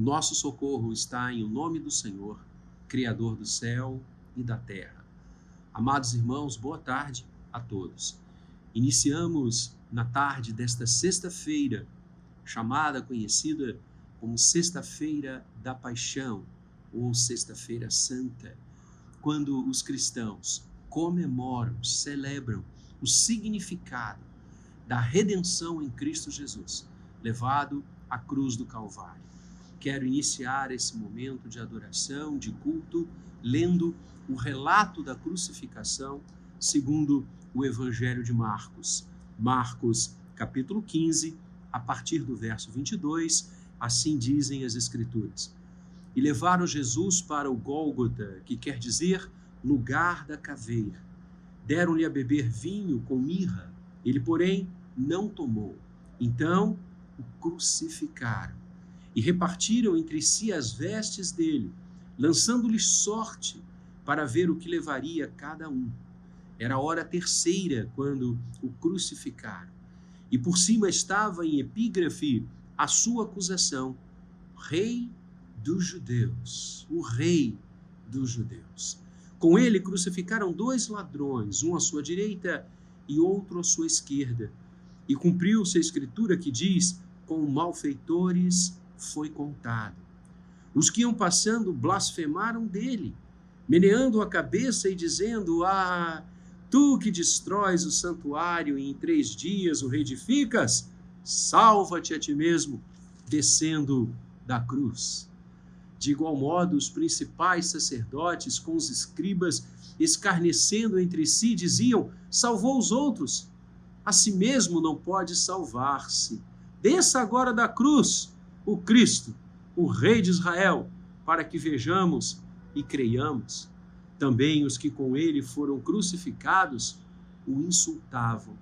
nosso socorro está em o nome do Senhor, Criador do céu e da terra. Amados irmãos, boa tarde a todos. Iniciamos na tarde desta sexta-feira, conhecida como Sexta-feira da Paixão, ou Sexta-feira Santa, quando os cristãos comemoram, celebram o significado da redenção em Cristo Jesus, levado à cruz do Calvário. Quero iniciar esse momento de adoração, de culto, lendo o relato da crucificação segundo o Evangelho de Marcos. Marcos, capítulo 15, a partir do verso 22, assim dizem as Escrituras. E levaram Jesus para o Gólgota, que quer dizer lugar da caveira. Deram-lhe a beber vinho com mirra. Ele, porém, não tomou. Então o crucificaram e repartiram entre si as vestes dele, lançando-lhe sorte para ver o que levaria cada um. Era a hora terceira quando o crucificaram. E por cima estava em epígrafe a sua acusação: Rei dos Judeus, o Rei dos Judeus. Com ele crucificaram 2 ladrões, um à sua direita e outro à sua esquerda. E cumpriu-se a Escritura que diz: com malfeitores foi contado. Os que iam passando blasfemaram dele, meneando a cabeça e dizendo: Ah, tu que destróis o santuário e em 3 dias o reedificas, salva-te a ti mesmo, descendo da cruz. De igual modo, os principais sacerdotes com os escribas, escarnecendo entre si, diziam: salvou os outros, a si mesmo não pode salvar-se. Desça agora da cruz o Cristo, o Rei de Israel, para que vejamos e creiamos. Também os que com ele foram crucificados o insultavam.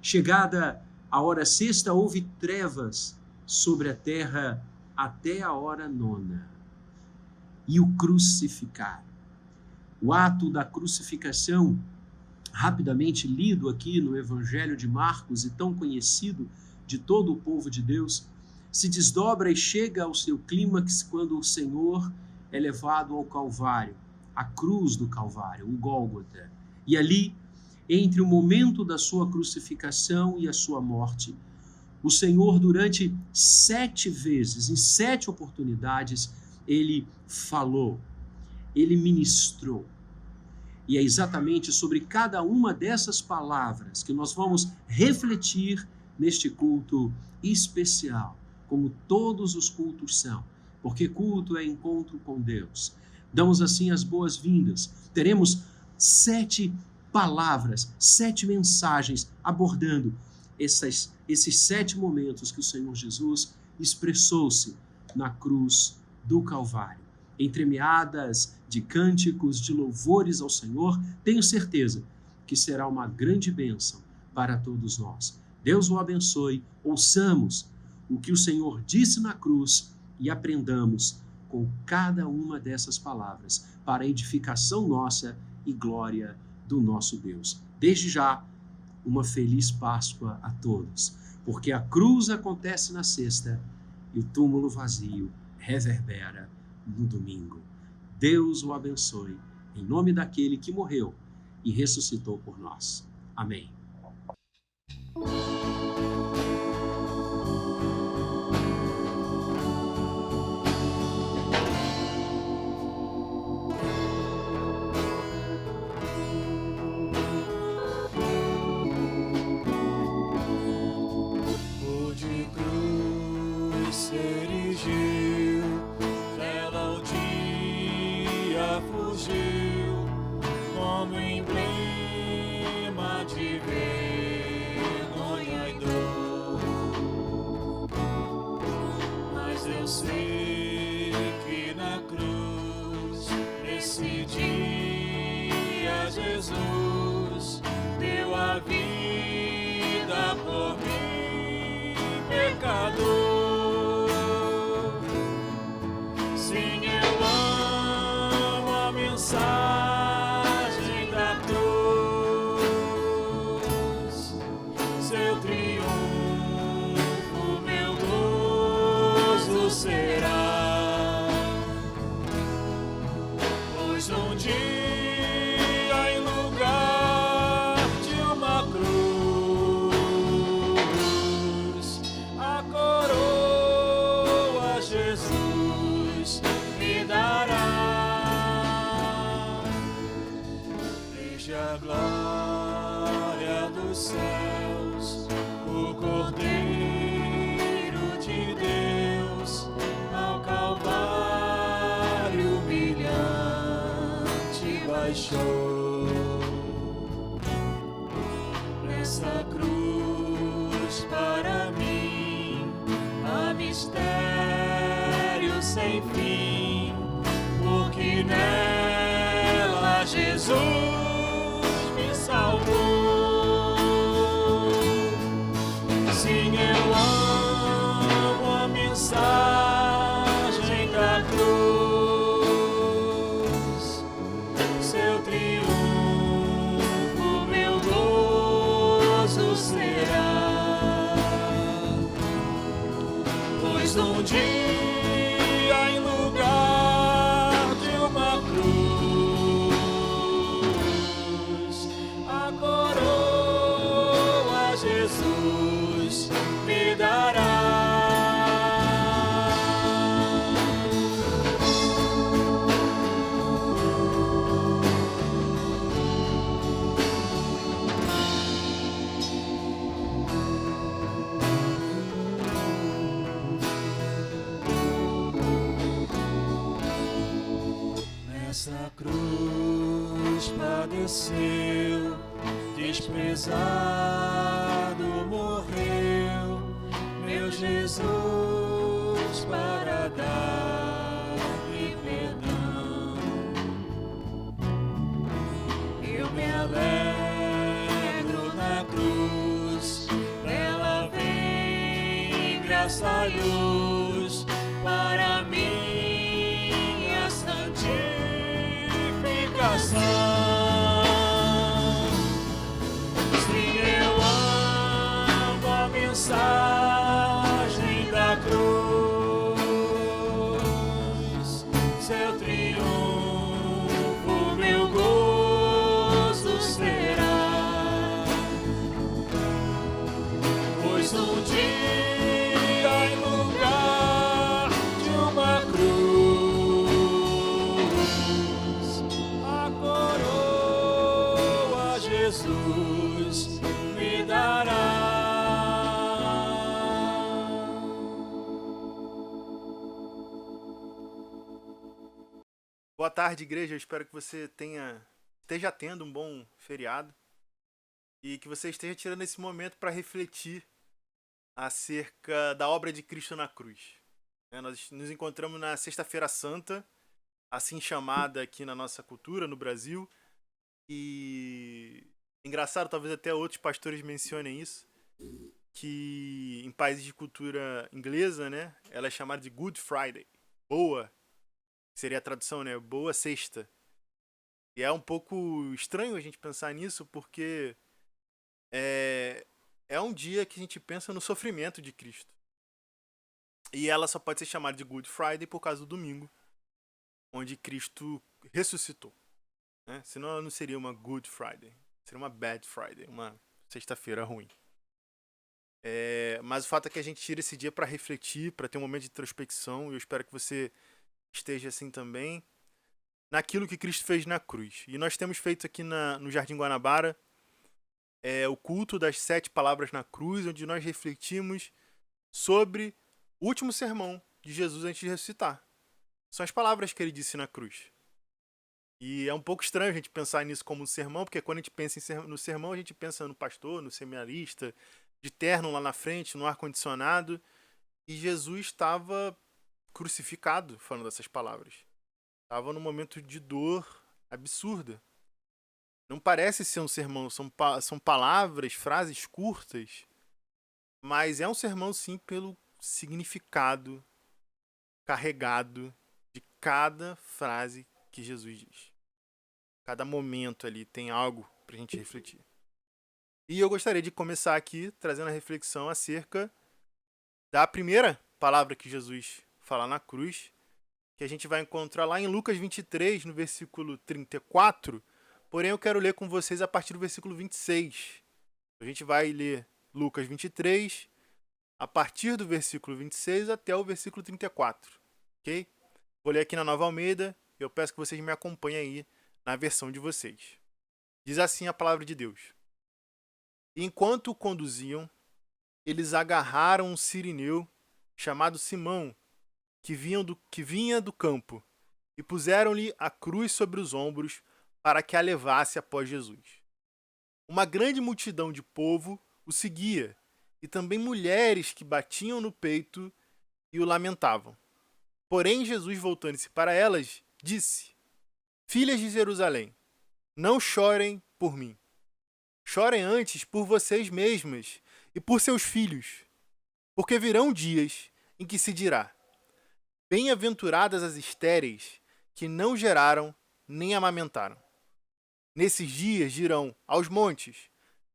Chegada a hora sexta, houve trevas sobre a terra até a hora 9. E o crucificaram. O ato da crucificação, rapidamente lido aqui no Evangelho de Marcos e tão conhecido de todo o povo de Deus, se desdobra e chega ao seu clímax quando o Senhor é levado ao Calvário, à cruz do Calvário, o Gólgota. E ali, entre o momento da sua crucificação e a sua morte, o Senhor, durante 7 vezes, em 7 oportunidades, ele falou, ele ministrou. E é exatamente sobre cada uma dessas palavras que nós vamos refletir neste culto especial, como todos os cultos são, porque culto é encontro com Deus. Damos assim as boas-vindas. Teremos 7 palavras, 7 mensagens abordando esses 7 momentos que o Senhor Jesus expressou-se na cruz do Calvário. Entremeadas de cânticos, de louvores ao Senhor, tenho certeza que será uma grande bênção para todos nós. Deus o abençoe, ouçamos o que o Senhor disse na cruz e aprendamos com cada uma dessas palavras para a edificação nossa e glória do nosso Deus. Desde já, uma feliz Páscoa a todos, porque a cruz acontece na sexta e o túmulo vazio reverbera no domingo. Deus o abençoe, em nome daquele que morreu e ressuscitou por nós. Amém. Como emblema de vergonha e dor, mas eu sei que na cruz, nesse dia, Jesus deu a vida por mim, pecador. Sim, eu amo a mensagem da cruz, seu triunfo, meu gozo será. dia em lugar de uma cruz, a coroa Jesus me dará. Desde a glória dos céus, o Cordeiro de Deus ao Calvário humilhante baixou. Nessa cruz para mim há mistério sem fim, porque nela Jesus me salvou. Sim, eu amo a mensagem da cruz, seu triunfo, meu gozo será, pois um dia em lugar de uma cruz, a coroa Jesus me dará. Nessa cruz padeceu, desprezado morreu, meu Jesus para dar-me perdão. Eu me alegro na cruz, ela vem graça e luz para minha santificação. Sim, eu amo a mensagem da cruz, seu triunfo, meu gozo será, pois um dia em lugar de uma cruz, a coroa Jesus me dará. Boa tarde, igreja. Eu espero que você esteja tendo um bom feriado e que você esteja tirando esse momento para refletir acerca da obra de Cristo na cruz. Nós nos encontramos na Sexta-feira Santa, assim chamada aqui na nossa cultura, no Brasil. E engraçado, talvez até outros pastores mencionem isso, que em países de cultura inglesa, né, ela é chamada de Good Friday, boa, seria a tradução, né, boa sexta. E é um pouco estranho a gente pensar nisso, porque é um dia que a gente pensa no sofrimento de Cristo. E ela só pode ser chamada de Good Friday por causa do domingo, onde Cristo ressuscitou, né? Senão ela não seria uma Good Friday, seria uma Bad Friday, uma sexta-feira ruim. Mas o fato é que a gente tira esse dia para refletir, para ter um momento de introspecção, e eu espero que você esteja assim também, naquilo que Cristo fez na cruz. E nós temos feito aqui no Jardim Guanabara o culto das 7 palavras na cruz, onde nós refletimos sobre o último sermão de Jesus antes de ressuscitar. São as palavras que ele disse na cruz. E é um pouco estranho a gente pensar nisso como um sermão, porque quando a gente pensa no sermão, a gente pensa no pastor, no seminarista, de terno lá na frente, no ar-condicionado. E Jesus estava crucificado falando essas palavras. Estava num momento de dor absurda. Não parece ser um sermão, são palavras, frases curtas, mas é um sermão sim pelo significado carregado de cada frase que Jesus diz. Cada momento ali tem algo pra gente refletir. E eu gostaria de começar aqui trazendo a reflexão acerca da primeira palavra que Jesus fala na cruz, que a gente vai encontrar lá em Lucas 23, no versículo 34, porém eu quero ler com vocês a partir do versículo 26. A gente vai ler Lucas 23, a partir do versículo 26 até o versículo 34, ok? Vou ler aqui na Nova Almeida e eu peço que vocês me acompanhem aí na versão de vocês. Diz assim a palavra de Deus. Enquanto o conduziam, eles agarraram um sirineu chamado Simão, que vinha do campo, e puseram-lhe a cruz sobre os ombros para que a levasse após Jesus. Uma grande multidão de povo o seguia, e também mulheres que batiam no peito e o lamentavam. Porém, Jesus, voltando-se para elas, disse: Filhas de Jerusalém, não chorem por mim. Chorem antes por vocês mesmas e por seus filhos, porque virão dias em que se dirá: Bem-aventuradas as estéreis que não geraram nem amamentaram. Nesses dias dirão aos montes: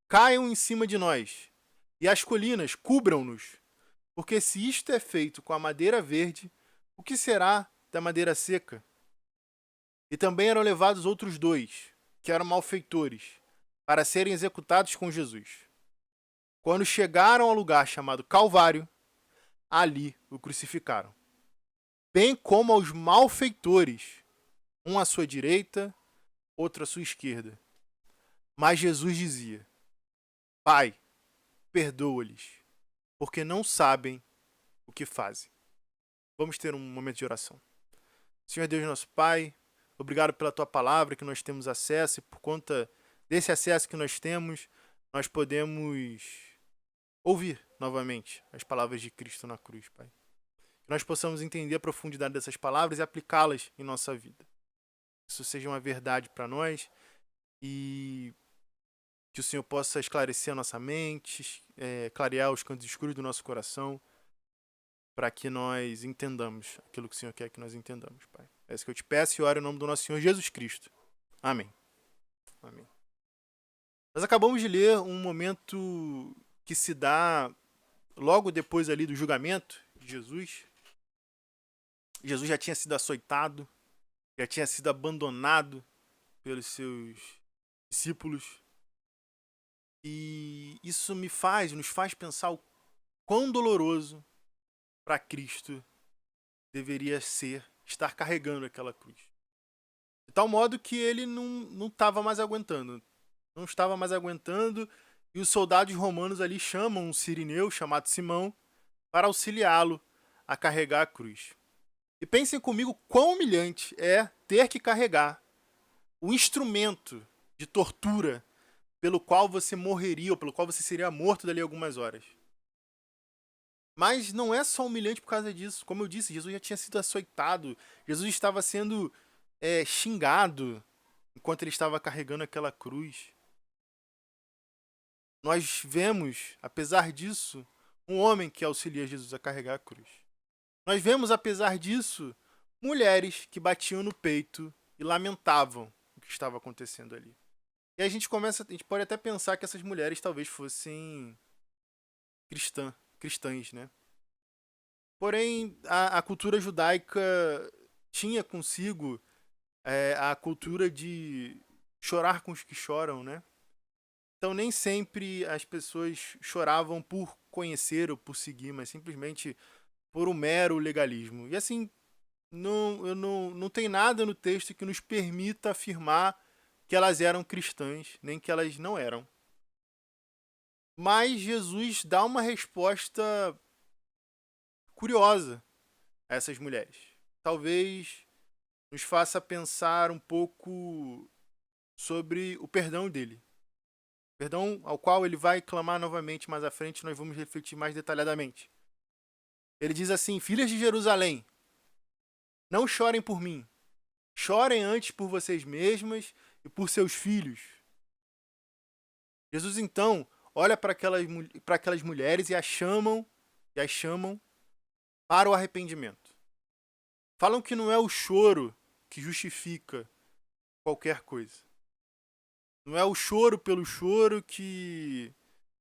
Caiam em cima de nós, e às colinas cubram-nos, porque se isto é feito com a madeira verde, o que será da madeira seca? E também eram levados outros 2, que eram malfeitores, para serem executados com Jesus. Quando chegaram ao lugar chamado Calvário, ali o crucificaram, bem como aos malfeitores, um à sua direita, outro à sua esquerda. Mas Jesus dizia: Pai, perdoa-lhes, porque não sabem o que fazem. Vamos ter um momento de oração. Senhor Deus, nosso Pai, obrigado pela Tua palavra que nós temos acesso, e por conta desse acesso que nós temos, nós podemos ouvir novamente as palavras de Cristo na cruz, Pai. Que nós possamos entender a profundidade dessas palavras e aplicá-las em nossa vida. Que isso seja uma verdade para nós e que o Senhor possa esclarecer a nossa mente, clarear os cantos escuros do nosso coração, para que nós entendamos aquilo que o Senhor quer que nós entendamos, Pai. É isso que eu te peço e oro em nome do nosso Senhor Jesus Cristo. Amém. Amém. Nós acabamos de ler um momento que se dá logo depois ali do julgamento de Jesus. Jesus já tinha sido açoitado, já tinha sido abandonado pelos seus discípulos. E isso nos faz pensar o quão doloroso para Cristo deveria ser estar carregando aquela cruz. De tal modo que ele não estava mais aguentando. Não estava mais aguentando, e os soldados romanos ali chamam um sirineu chamado Simão para auxiliá-lo a carregar a cruz. E pensem comigo quão humilhante é ter que carregar o instrumento de tortura pelo qual você morreria, ou pelo qual você seria morto dali a algumas horas. Mas não é só humilhante por causa disso. Como eu disse, Jesus já tinha sido açoitado, Jesus estava sendo xingado enquanto ele estava carregando aquela cruz. Nós vemos, apesar disso, um homem que auxilia Jesus a carregar a cruz. Nós vemos, apesar disso, mulheres que batiam no peito e lamentavam o que estava acontecendo ali. E a gente pode até pensar que essas mulheres talvez fossem cristãs, né? Porém, a cultura judaica tinha consigo a cultura de chorar com os que choram, né? Então nem sempre as pessoas choravam por conhecer ou por seguir, mas simplesmente por um mero legalismo. E assim, não tem nada no texto que nos permita afirmar que elas eram cristãs, nem que elas não eram. Mas Jesus dá uma resposta curiosa a essas mulheres. Talvez nos faça pensar um pouco sobre o perdão dele. Perdão ao qual ele vai clamar novamente mais à frente, nós vamos refletir mais detalhadamente. Ele diz assim: Filhas de Jerusalém, não chorem por mim. Chorem antes por vocês mesmas e por seus filhos. Jesus então olha para aquelas mulheres e as chamam para o arrependimento. Falam que não é o choro que justifica qualquer coisa. Não é o choro pelo choro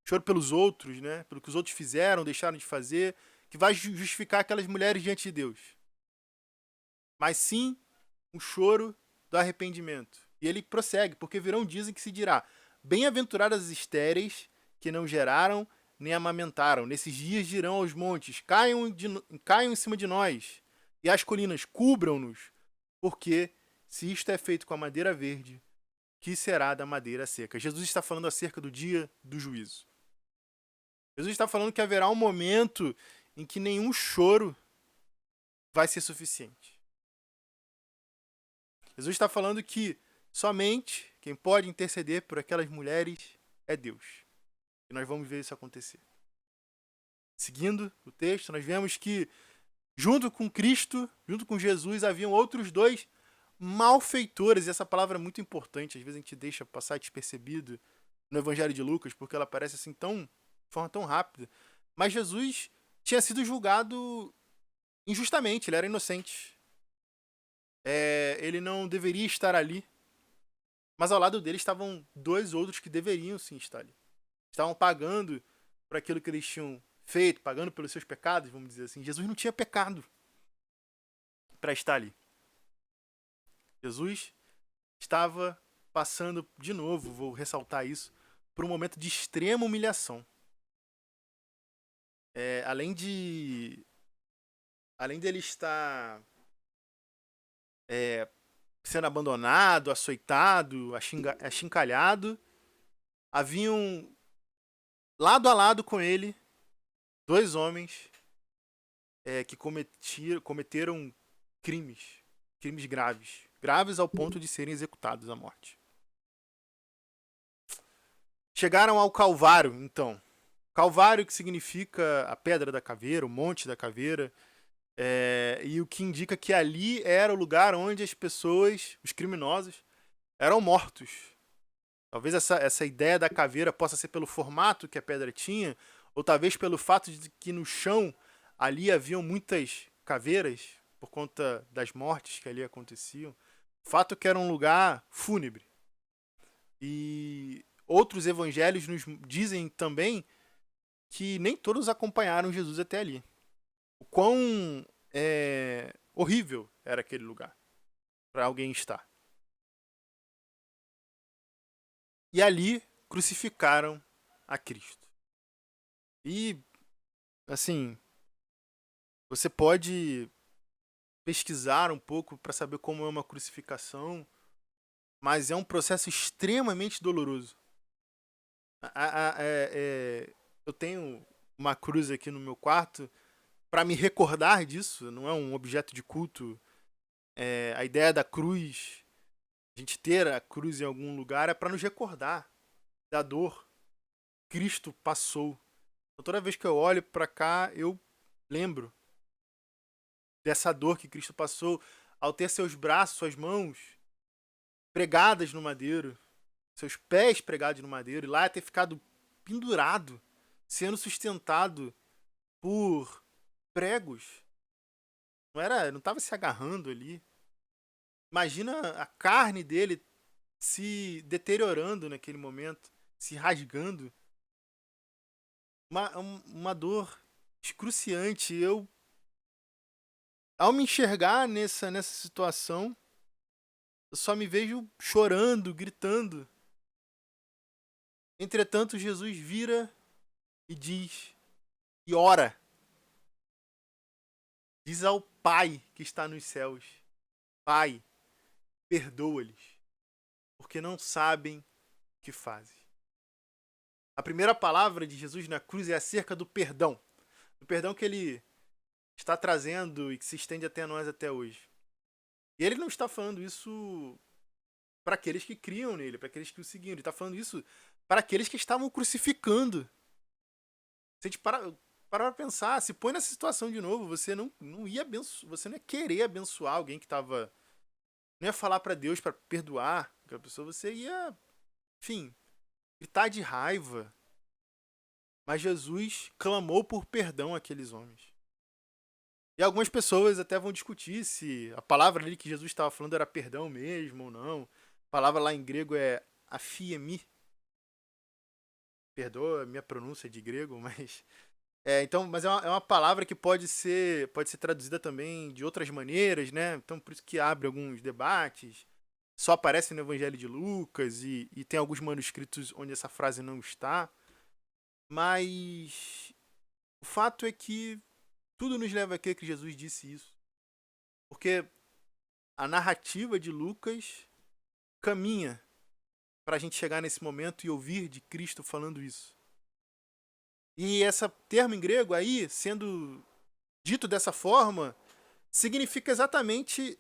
choro pelos outros, né? Pelo que os outros fizeram, deixaram de fazer, que vai justificar aquelas mulheres diante de Deus. mas sim um choro do arrependimento. E ele prossegue, porque virão dias em que se dirá: bem-aventuradas as estéreis que não geraram nem amamentaram. Nesses dias dirão aos montes: caiam em cima de nós, e as colinas cubram-nos, porque se isto é feito com a madeira verde, que será da madeira seca? Jesus está falando acerca do dia do juízo. Jesus está falando que haverá um momento em que nenhum choro vai ser suficiente. Jesus está falando que somente quem pode interceder por aquelas mulheres é Deus. E nós vamos ver isso acontecer. Seguindo o texto, nós vemos que junto com Cristo, junto com Jesus, haviam outros dois malfeitores. E essa palavra é muito importante. Às vezes a gente deixa passar despercebido no Evangelho de Lucas, porque ela aparece assim de forma tão rápida. Mas Jesus tinha sido julgado injustamente, ele era inocente. Ele não deveria estar ali. Mas ao lado dele estavam dois outros que deveriam sim estar ali. Estavam pagando por aquilo que eles tinham feito, pagando pelos seus pecados, vamos dizer assim. Jesus não tinha pecado para estar ali. Jesus estava passando, de novo, vou ressaltar isso, por um momento de extrema humilhação. Além dele estar sendo abandonado, açoitado, achincalhado, haviam lado a lado com ele dois homens que cometeram crimes graves ao ponto de serem executados à morte. Chegaram ao Calvário, então. Calvário, que significa a pedra da caveira, o monte da caveira, e o que indica que ali era o lugar onde as pessoas, os criminosos, eram mortos. Talvez essa ideia da caveira possa ser pelo formato que a pedra tinha, ou talvez pelo fato de que no chão ali haviam muitas caveiras, por conta das mortes que ali aconteciam. O fato é que era um lugar fúnebre. E outros evangelhos nos dizem também que nem todos acompanharam Jesus até ali. O quão horrível era aquele lugar para alguém estar. E ali crucificaram a Cristo. E, assim, você pode pesquisar um pouco para saber como é uma crucificação, mas é um processo extremamente doloroso. Eu tenho uma cruz aqui no meu quarto para me recordar disso, não é um objeto de culto. A ideia da cruz, a gente ter a cruz em algum lugar, é para nos recordar da dor que Cristo passou. Então, toda vez que eu olho para cá, eu lembro dessa dor que Cristo passou ao ter seus braços, suas mãos pregadas no madeiro, seus pés pregados no madeiro, e lá ter ficado pendurado, sendo sustentado por pregos. Não estava se agarrando ali. Imagina a carne dele se deteriorando naquele momento, se rasgando. Uma dor excruciante. Ao me enxergar nessa situação, eu só me vejo chorando, gritando. Entretanto, Jesus vira e diz, e ora. Diz ao Pai que está nos céus: Pai, perdoa-lhes, porque não sabem o que fazem. A primeira palavra de Jesus na cruz é acerca do perdão. Do perdão que ele está trazendo e que se estende até nós até hoje. E ele não está falando isso para aqueles que criam nele, para aqueles que o seguiam. Ele está falando isso para aqueles que estavam crucificando. Se a gente para pensar, se põe nessa situação de novo, você não ia querer abençoar alguém que estava... Não ia falar para Deus para perdoar aquela pessoa, você ia, enfim, gritar de raiva. Mas Jesus clamou por perdão àqueles homens. E algumas pessoas até vão discutir se a palavra ali que Jesus estava falando era perdão mesmo ou não. A palavra lá em grego é aphiemi. Perdoa a minha pronúncia de grego, mas Então, mas é uma palavra que pode ser traduzida também de outras maneiras, né? Então, por isso que abre alguns debates. Só aparece no Evangelho de Lucas e tem alguns manuscritos onde essa frase não está. Mas o fato é que tudo nos leva a crer que Jesus disse isso. Porque a narrativa de Lucas caminha para a gente chegar nesse momento e ouvir de Cristo falando isso. E esse termo em grego aí, sendo dito dessa forma, significa exatamente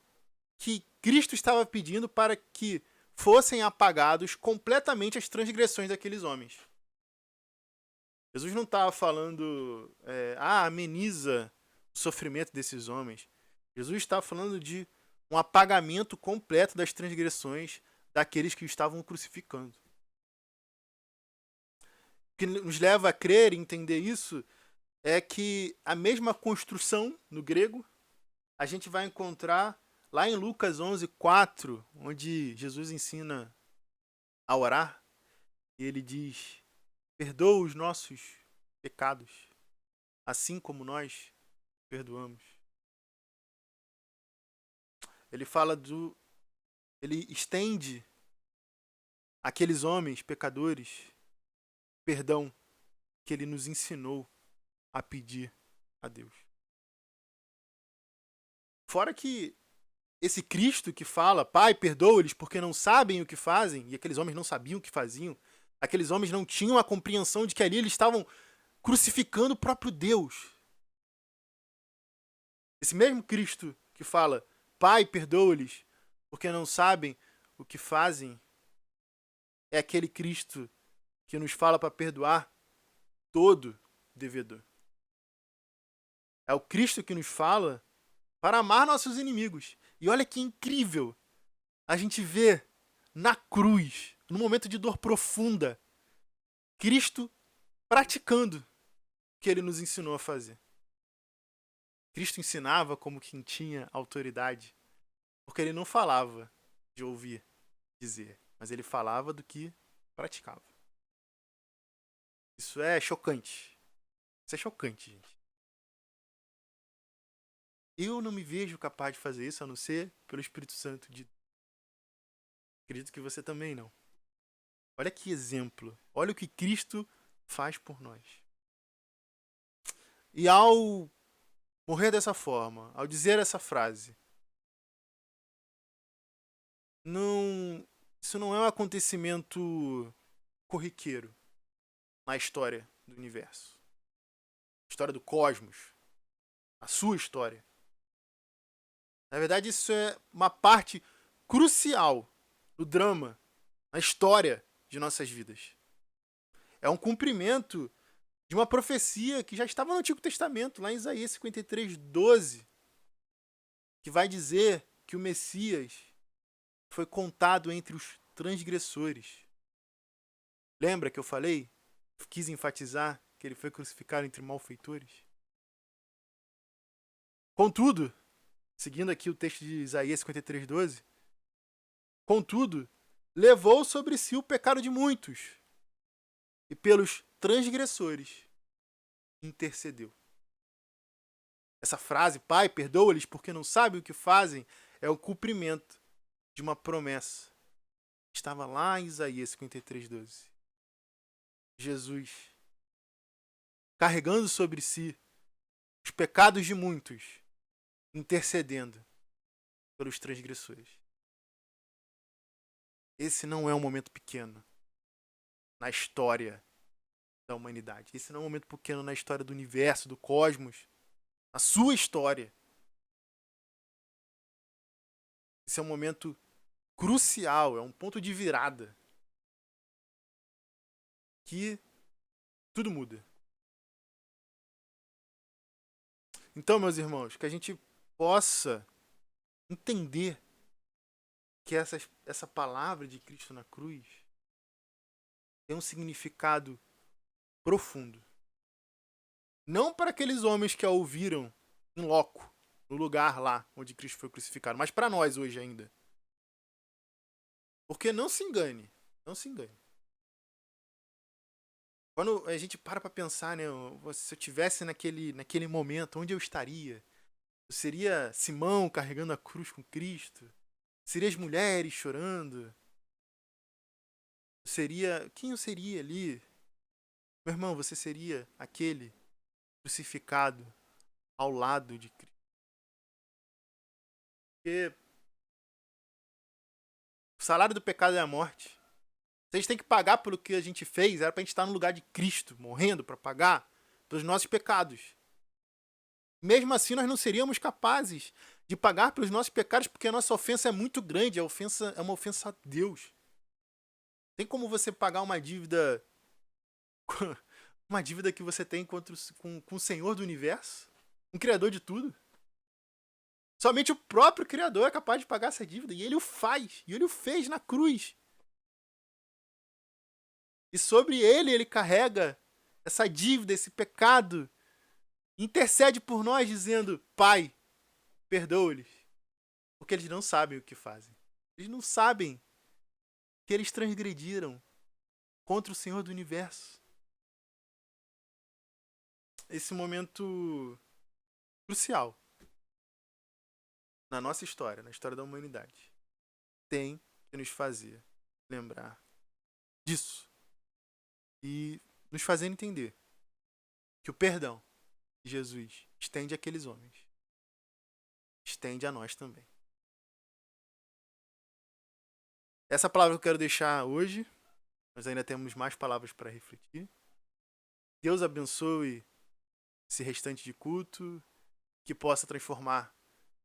que Cristo estava pedindo para que fossem apagados completamente as transgressões daqueles homens. Jesus não estava falando, ameniza o sofrimento desses homens. Jesus estava falando de um apagamento completo das transgressões daqueles que o estavam crucificando. O que nos leva a crer e entender isso é que a mesma construção no grego a gente vai encontrar lá em Lucas 11:4, onde Jesus ensina a orar, e ele diz: perdoa os nossos pecados, assim como nós perdoamos. Ele estende àqueles homens pecadores perdão que ele nos ensinou a pedir a Deus. Fora que esse Cristo que fala, Pai, perdoa-lhes porque não sabem o que fazem, e aqueles homens não sabiam o que faziam, aqueles homens não tinham a compreensão de que ali eles estavam crucificando o próprio Deus. Esse mesmo Cristo que fala, Pai, perdoa-lhes porque não sabem o que fazem, é aquele Cristo que nos fala para perdoar todo devedor. É o Cristo que nos fala para amar nossos inimigos. E olha que incrível a gente vê na cruz, num momento de dor profunda, Cristo praticando o que ele nos ensinou a fazer. Cristo ensinava como quem tinha autoridade, porque ele não falava de ouvir dizer, mas ele falava do que praticava. Isso é chocante. Isso é chocante, gente. Eu não me vejo capaz de fazer isso, a não ser pelo Espírito Santo de Deus. Acredito que você também não. Olha que exemplo. Olha o que Cristo faz por nós. E ao morrer dessa forma, ao dizer essa frase, isso não é um acontecimento corriqueiro na história do universo. A história do cosmos. A sua história. Na verdade, isso é uma parte crucial do drama, na história de nossas vidas. É um cumprimento de uma profecia que já estava no Antigo Testamento, lá em Isaías 53:12, que vai dizer que o Messias foi contado entre os transgressores. Lembra que eu falei? Quis enfatizar que ele foi crucificado entre malfeitores. Contudo, seguindo aqui o texto de Isaías 53:12, contudo, levou sobre si o pecado de muitos e pelos transgressores intercedeu. Essa frase, Pai, perdoa-lhes porque não sabem o que fazem, é o cumprimento de uma promessa. Estava lá em Isaías 53:12. Jesus, carregando sobre si os pecados de muitos, intercedendo pelos transgressores. Esse não é um momento pequeno na história da humanidade. Esse não é um momento pequeno na história do universo, do cosmos, na sua história. Esse é um momento crucial, é um ponto de virada que tudo muda. Então, meus irmãos, que a gente possa entender que essa palavra de Cristo na cruz tem um significado profundo. Não para aqueles homens que a ouviram em loco, no lugar lá onde Cristo foi crucificado, mas para nós hoje ainda. Porque não se engane, não se engane. Quando a gente para pensar, né? Se eu tivesse naquele momento, onde eu estaria? Eu seria Simão carregando a cruz com Cristo? Seria as mulheres chorando? Quem eu seria ali? Meu irmão, você seria aquele crucificado ao lado de Cristo. Porque o salário do pecado é a morte. Se a gente tem que pagar pelo que a gente fez, era pra gente estar no lugar de Cristo, morrendo para pagar pelos nossos pecados. Mesmo assim, nós não seríamos capazes de pagar pelos nossos pecados, porque a nossa ofensa é muito grande. A ofensa é uma ofensa a Deus. Tem como você pagar uma dívida que você tem com o Senhor do Universo? Um Criador de tudo? Somente o próprio Criador é capaz de pagar essa dívida. E Ele o faz. E Ele o fez na cruz. E sobre Ele carrega essa dívida, esse pecado. Intercede por nós dizendo: Pai, perdoa-lhes. Porque eles não sabem o que fazem. Eles não sabem que eles transgrediram contra o Senhor do Universo. Esse momento crucial na nossa história, na história da humanidade, tem que nos fazer lembrar disso e nos fazer entender que o perdão de Jesus estende àqueles homens, estende a nós também. Essa palavra que eu quero deixar hoje, nós ainda temos mais palavras para refletir. Deus abençoe esse restante de culto, que possa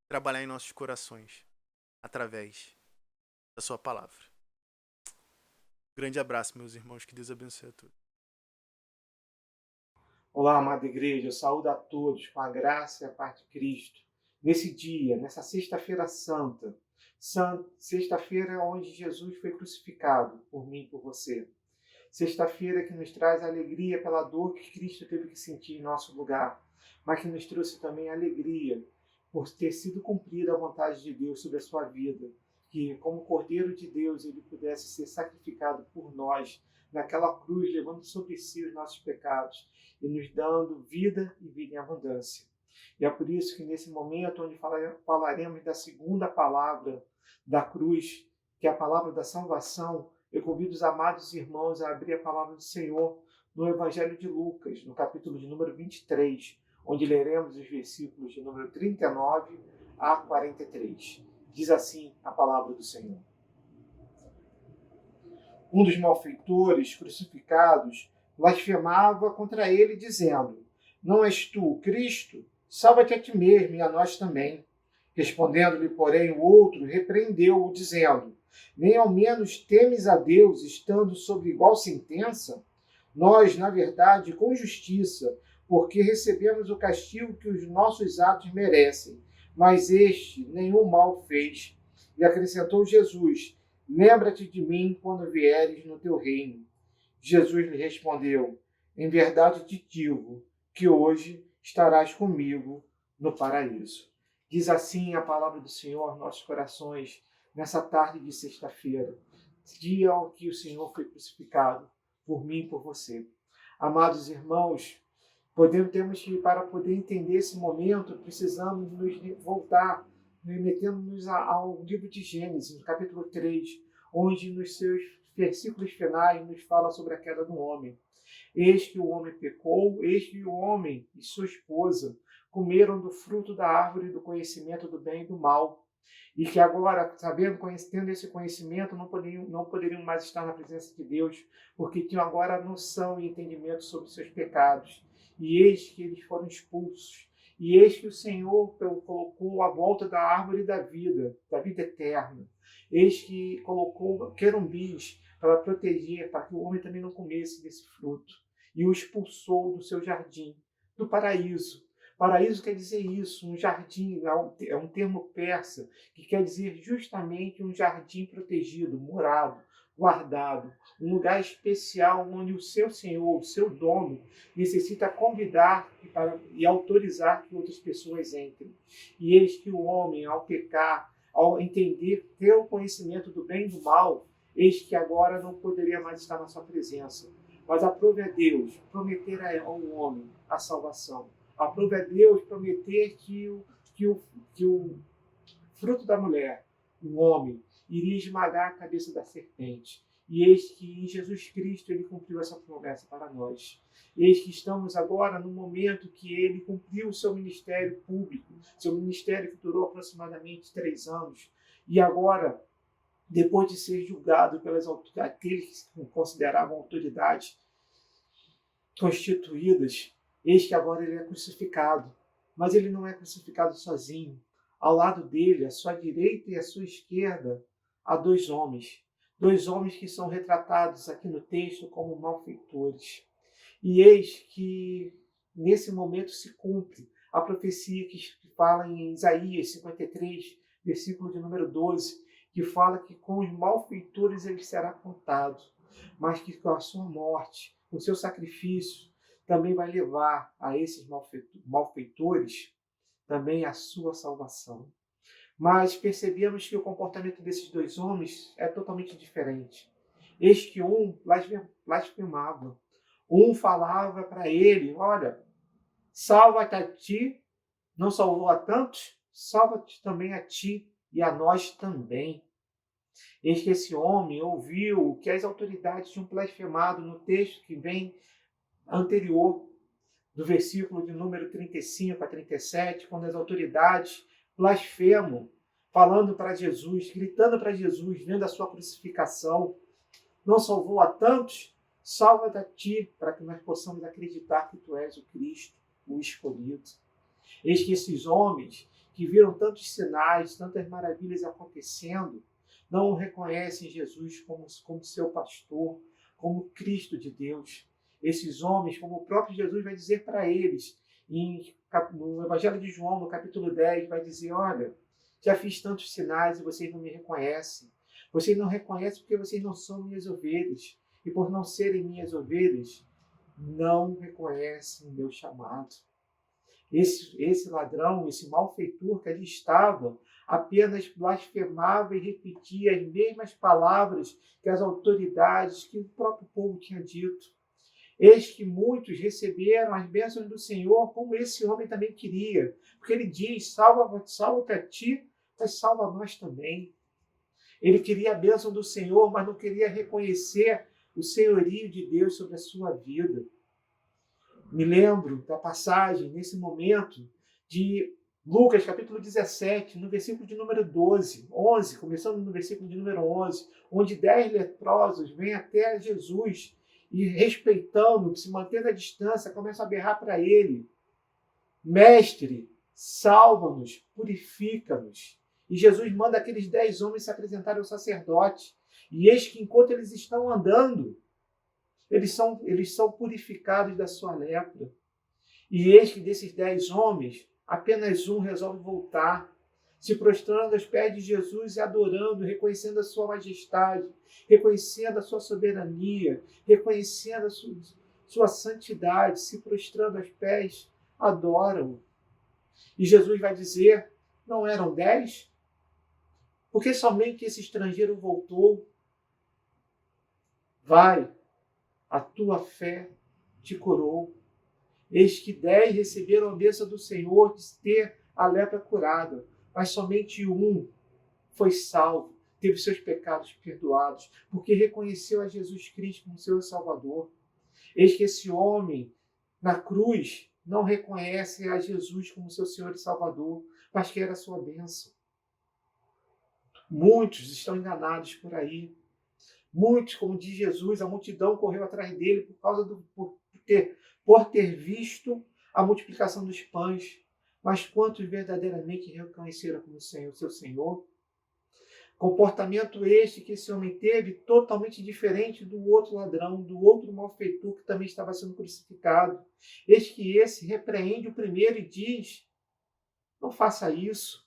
trabalhar em nossos corações através da sua palavra. Grande abraço, meus irmãos, que Deus abençoe a todos. Olá, amada igreja, eu saúdo a todos com a graça e a paz de Cristo. Nesse dia, nessa sexta-feira santa, sexta-feira onde Jesus foi crucificado por mim e por você. Sexta-feira que nos traz alegria pela dor que Cristo teve que sentir em nosso lugar, mas que nos trouxe também alegria por ter sido cumprida a vontade de Deus sobre a sua vida, que como Cordeiro de Deus ele pudesse ser sacrificado por nós naquela cruz, levando sobre si os nossos pecados e nos dando vida e vida em abundância. E é por isso que nesse momento onde falaremos da segunda palavra da cruz, que é a palavra da salvação, eu convido os amados irmãos a abrir a palavra do Senhor no Evangelho de Lucas, no capítulo de número 23, onde leremos os versículos de número 39 a 43. Diz assim a palavra do Senhor. Um dos malfeitores crucificados blasfemava contra ele, dizendo: Não és tu o Cristo? Salva-te a ti mesmo e a nós também. Respondendo-lhe, porém, o outro repreendeu-o, dizendo: Nem ao menos temes a Deus, estando sob igual sentença? Nós, na verdade, com justiça, porque recebemos o castigo que os nossos atos merecem, mas este nenhum mal fez. E acrescentou Jesus: Lembra-te de mim quando vieres no teu reino. Jesus lhe respondeu: Em verdade te digo que hoje estarás comigo no paraíso. Diz assim a palavra do Senhor aos nossos corações nessa tarde de sexta-feira, dia em que o Senhor foi crucificado por mim e por você. Amados irmãos, para poder entender esse momento, precisamos nos voltar, remetendo-nos ao livro de Gênesis, no capítulo 3, onde nos seus versículos finais nos fala sobre a queda do homem. Eis que o homem pecou, eis que o homem e sua esposa comeram do fruto da árvore do conhecimento do bem e do mal, e que agora, tendo esse conhecimento, não poderiam mais estar na presença de Deus, porque tinham agora noção e entendimento sobre seus pecados. E eis que eles foram expulsos. E eis que o Senhor colocou à volta da árvore da vida eterna. Eis que colocou querumbis para proteger, para que o homem também não comesse desse fruto. E o expulsou do seu jardim, do paraíso. Paraíso quer dizer isso, um jardim, é um termo persa, que quer dizer justamente um jardim protegido, morado, guardado, um lugar especial onde o seu Senhor, o seu dono, necessita convidar e autorizar que outras pessoas entrem. E eis que o homem, ao pecar, ao entender, ter o conhecimento do bem e do mal, eis que agora não poderia mais estar na sua presença. Mas aprove a Deus prometer ao homem a salvação. Aprove a Deus prometer que o fruto da mulher, o homem, iria esmagar a cabeça da serpente. E eis que em Jesus Cristo ele cumpriu essa promessa para nós. Eis que estamos agora no momento que ele cumpriu o seu ministério público, seu ministério que durou aproximadamente 3 anos. E agora, depois de ser julgado pelas aqueles que consideravam autoridades constituídas, eis que agora ele é crucificado. Mas ele não é crucificado sozinho. Ao lado dele, à sua direita e à sua esquerda, há 2 homens. 2 homens que são retratados aqui no texto como malfeitores. E eis que nesse momento se cumpre a profecia que fala em Isaías 53, versículo de número 12, que fala que com os malfeitores ele será contado, mas que com a sua morte, com o seu sacrifício, também vai levar a esses malfeitores também a sua salvação. Mas percebemos que o comportamento desses 2 homens é totalmente diferente. Eis que um blasfemava. Um falava para ele, olha, salva-te a ti, não salvou a tantos, salva-te também a ti e a nós também. Eis que esse homem ouviu que as autoridades tinham blasfemado no texto que vem anterior, do versículo de número 35 a 37, quando as autoridades blasfemam, falando para Jesus, gritando para Jesus, vendo a sua crucificação. Não salvou a tantos? Salva-te a ti, para que nós possamos acreditar que tu és o Cristo, o escolhido. Eis que esses homens, que viram tantos sinais, tantas maravilhas acontecendo, não reconhecem Jesus como seu pastor, como Cristo de Deus. Esses homens, como o próprio Jesus vai dizer para eles, no Evangelho de João, no capítulo 10, vai dizer, olha, já fiz tantos sinais e vocês não me reconhecem. Vocês não reconhecem porque vocês não são minhas ovelhas. E por não serem minhas ovelhas, não reconhecem o meu chamado. Esse ladrão, esse malfeitor que ali estava, apenas blasfemava e repetia as mesmas palavras que as autoridades, que o próprio povo tinha dito. Eis que muitos receberam as bênçãos do Senhor, como esse homem também queria. Porque ele diz, salva-te a ti, mas salva a nós também. Ele queria a bênção do Senhor, mas não queria reconhecer o senhorio de Deus sobre a sua vida. Me lembro da passagem, nesse momento, de Lucas, capítulo 17, no versículo de número 11, começando no versículo de número 11, onde 10 leprosos vêm até Jesus e, respeitando, se mantendo à distância, começam a berrar para ele, Mestre, salva-nos, purifica-nos. E Jesus manda aqueles 10 homens se apresentarem ao sacerdote. E eis que enquanto eles estão andando, eles são purificados da sua lepra. E eis que desses 10 homens, apenas um resolve voltar, se prostrando aos pés de Jesus e adorando, reconhecendo a sua majestade, reconhecendo a sua soberania, reconhecendo a sua santidade, se prostrando aos pés, adoram. E Jesus vai dizer, não eram 10? Porque somente esse estrangeiro voltou? Vai, a tua fé te curou. Eis que 10 receberam a bênção do Senhor de ter a lepra curada, mas somente um foi salvo, teve seus pecados perdoados, porque reconheceu a Jesus Cristo como seu Salvador. Eis que esse homem, na cruz, não reconhece a Jesus como seu Senhor e Salvador, mas quer a sua bênção. Muitos estão enganados por aí. Muitos, como diz Jesus, a multidão correu atrás dele por ter visto a multiplicação dos pães. Mas quantos verdadeiramente reconheceram como Senhor, seu Senhor? Comportamento este que esse homem teve totalmente diferente do outro ladrão, do outro malfeitor que também estava sendo crucificado. Eis que esse repreende o primeiro e diz, não faça isso.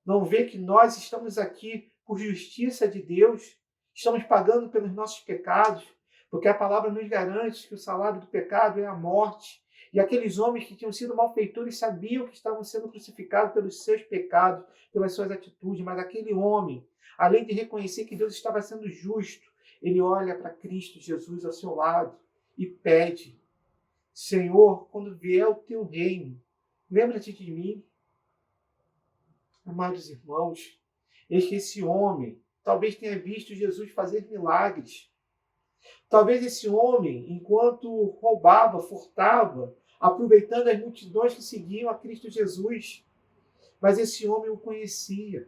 Não vê que nós estamos aqui por justiça de Deus, estamos pagando pelos nossos pecados, porque a palavra nos garante que o salário do pecado é a morte. E aqueles homens que tinham sido malfeitores sabiam que estavam sendo crucificados pelos seus pecados, pelas suas atitudes, mas aquele homem, além de reconhecer que Deus estava sendo justo, ele olha para Cristo Jesus ao seu lado e pede: Senhor, quando vier o teu reino, lembra-te de mim. Amados irmãos, eis que esse homem talvez tenha visto Jesus fazer milagres. Talvez esse homem, enquanto roubava, furtava, aproveitando as multidões que seguiam a Cristo Jesus, mas esse homem o conhecia.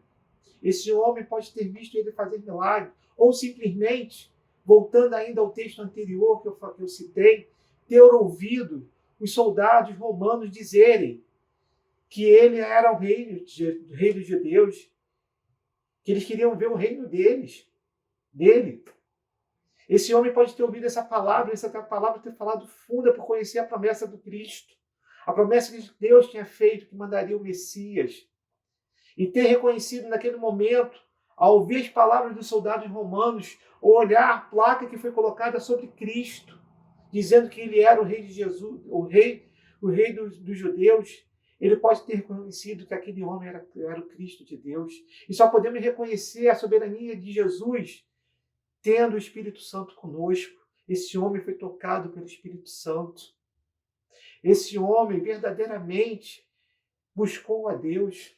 Esse homem pode ter visto ele fazer milagre, ou simplesmente, voltando ainda ao texto anterior que eu citei, ter ouvido os soldados romanos dizerem que ele era o rei dos judeus, que eles queriam ver o reino dele. Esse homem pode ter ouvido essa palavra ter falado funda por conhecer a promessa do Cristo, a promessa que Deus tinha feito, que mandaria o Messias, e ter reconhecido naquele momento, ao ouvir as palavras dos soldados romanos, ou olhar a placa que foi colocada sobre Cristo, dizendo que ele era o rei de Jesus, o rei dos judeus, ele pode ter reconhecido que aquele homem era o Cristo de Deus. E só podemos reconhecer a soberania de Jesus tendo o Espírito Santo conosco. Esse homem foi tocado pelo Espírito Santo. Esse homem verdadeiramente buscou a Deus.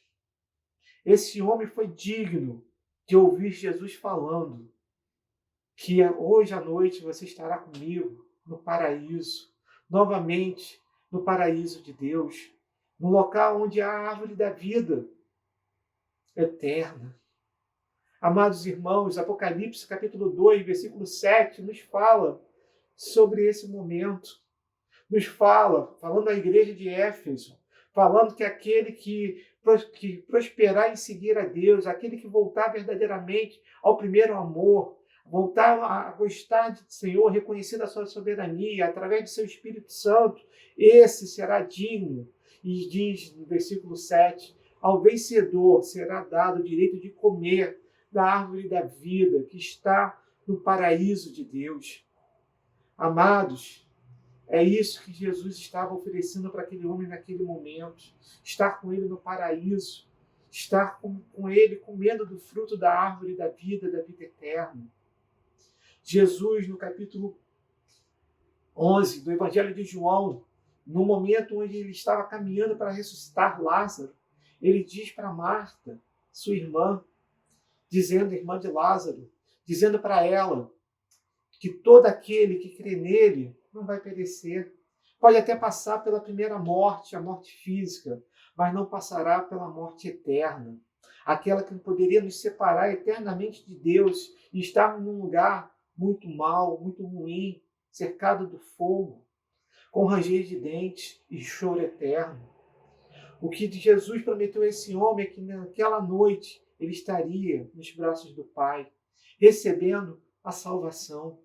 Esse homem foi digno de ouvir Jesus falando que hoje à noite você estará comigo no paraíso, novamente no paraíso de Deus, no local onde há a árvore da vida eterna. Amados irmãos, Apocalipse capítulo 2, versículo 7, nos fala sobre esse momento. Nos fala, falando à igreja de Éfeso, falando que aquele que prosperar em seguir a Deus, aquele que voltar verdadeiramente ao primeiro amor, voltar a gostar do Senhor, reconhecer a sua soberania através do seu Espírito Santo, esse será digno. E diz no versículo 7, ao vencedor será dado o direito de comer da árvore da vida que está no paraíso de Deus. Amados, é isso que Jesus estava oferecendo para aquele homem naquele momento. Estar com ele no paraíso, estar com ele comendo do fruto da árvore da vida eterna. Jesus, no capítulo 11 do Evangelho de João, no momento onde ele estava caminhando para ressuscitar Lázaro, ele diz para Marta, sua irmã, irmã de Lázaro, dizendo para ela que todo aquele que crê nele não vai perecer. Pode até passar pela primeira morte, a morte física, mas não passará pela morte eterna. Aquela que poderia nos separar eternamente de Deus e estar num lugar muito mau, muito ruim, cercado do fogo, com ranger de dentes e choro eterno. O que Jesus prometeu a esse homem é que naquela noite ele estaria nos braços do Pai, recebendo a salvação.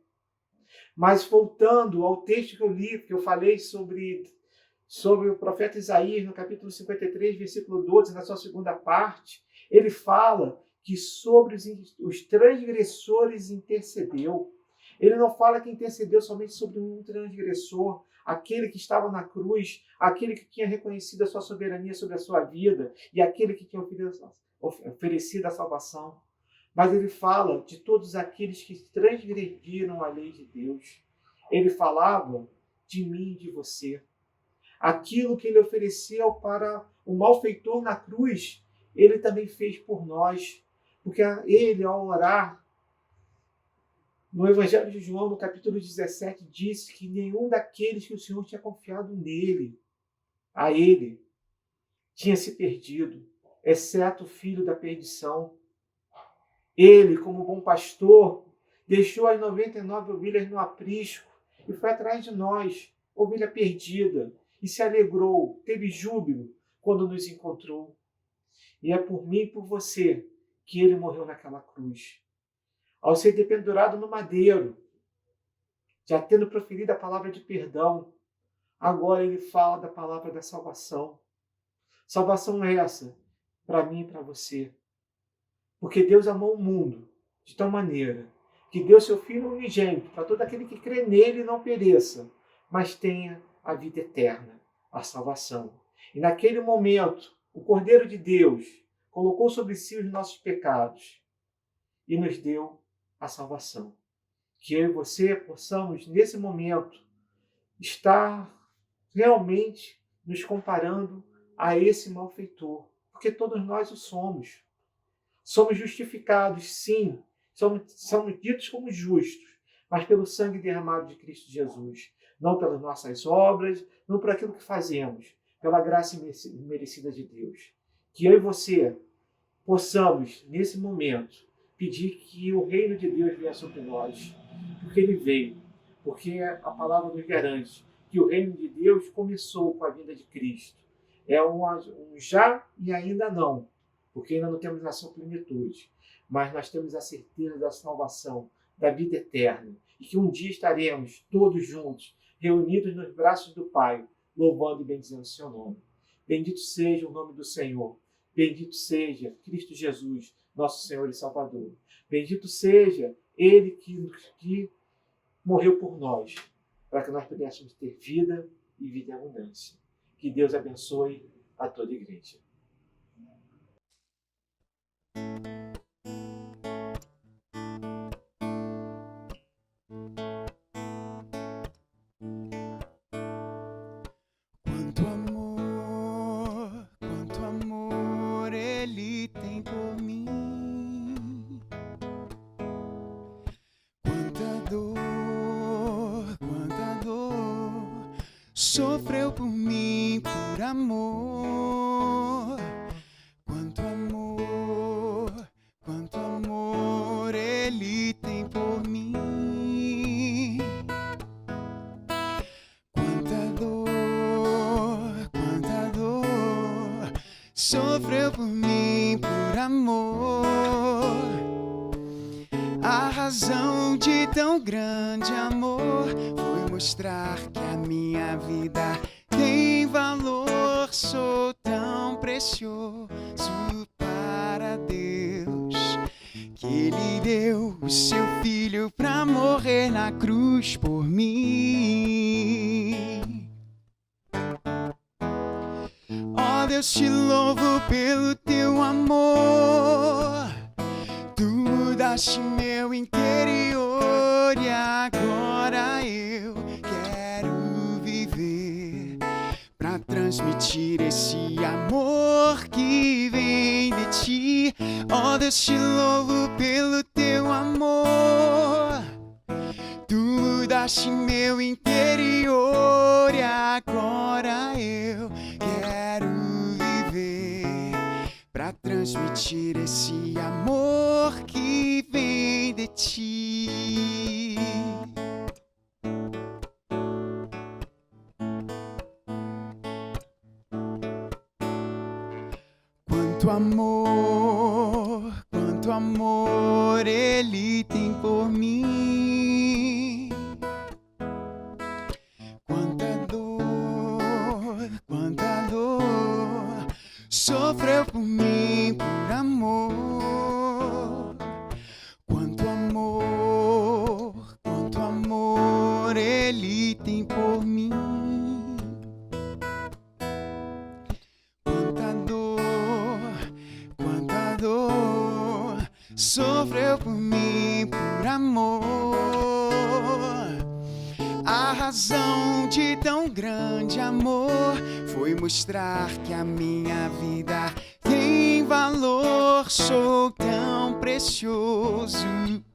Mas voltando ao texto que eu li, que eu falei sobre o profeta Isaías, no capítulo 53, versículo 12, na sua segunda parte, ele fala que sobre os transgressores intercedeu. Ele não fala que intercedeu somente sobre um transgressor, aquele que estava na cruz, aquele que tinha reconhecido a sua soberania sobre a sua vida e aquele que tinha oferecido a salvação. Mas ele fala de todos aqueles que transgrediram a lei de Deus. Ele falava de mim e de você. Aquilo que ele ofereceu para o malfeitor na cruz, ele também fez por nós. Porque ele, ao orar, no Evangelho de João, no capítulo 17, disse que nenhum daqueles que o Senhor tinha confiado a ele, tinha se perdido, exceto o filho da perdição. Ele, como bom pastor, deixou as 99 ovelhas no aprisco e foi atrás de nós, ovelha perdida, e se alegrou, teve júbilo quando nos encontrou. E é por mim e por você que ele morreu naquela cruz. Ao ser dependurado no madeiro, já tendo proferido a palavra de perdão, agora ele fala da palavra da salvação. Salvação é essa, para mim e para você. Porque Deus amou o mundo de tal maneira que deu seu Filho unigênito para todo aquele que crê nele não pereça, mas tenha a vida eterna, a salvação. E naquele momento, o Cordeiro de Deus colocou sobre si os nossos pecados e nos deu a salvação. Que eu e você possamos, nesse momento, estar realmente nos comparando a esse malfeitor, porque todos nós o somos. Somos justificados, sim, somos ditos como justos, mas pelo sangue derramado de Cristo Jesus, não pelas nossas obras, não por aquilo que fazemos, pela graça imerecida de Deus. Que eu e você possamos, nesse momento, pedir que o reino de Deus venha sobre nós, porque ele veio, porque a palavra nos garante que o reino de Deus começou com a vinda de Cristo. É um já e ainda não, porque ainda não temos a sua plenitude, mas nós temos a certeza da salvação, da vida eterna, e que um dia estaremos todos juntos, reunidos nos braços do Pai, louvando e bendizendo o seu nome. Bendito seja o nome do Senhor, bendito seja Cristo Jesus, nosso Senhor e Salvador. Bendito seja Ele que morreu por nós, para que nós pudéssemos ter vida e vida em abundância. Que Deus abençoe a toda a igreja. Quanto amor Ele tem por mim. Quanta dor sofreu por mim, por amor. Quanto amor Ele tem por mim. Quanta dor sofreu por mim, por amor. A razão de tão grande amor foi mostrar que a minha vida tem valor. Sou tão precioso para Deus, que Ele deu o seu Filho pra morrer na cruz por mim. Ó Deus, te louvo pelo teu amor. Tu mudaste meu interior e agora eu quero viver pra transmitir esse amor que vem de ti. Ó Deus, te louvo pelo teu amor. Tu mudaste meu interior e agora eu quero viver pra transmitir esse amor que vem de ti. Quanto amor Ele tem por mim. Quanta dor sofreu por mim, por amor. Quanto amor Ele tem por mim. Quanta dor sofreu por mim, por amor. A razão de tão grande amor foi mostrar que a minha vida tem valor. Sou tão precioso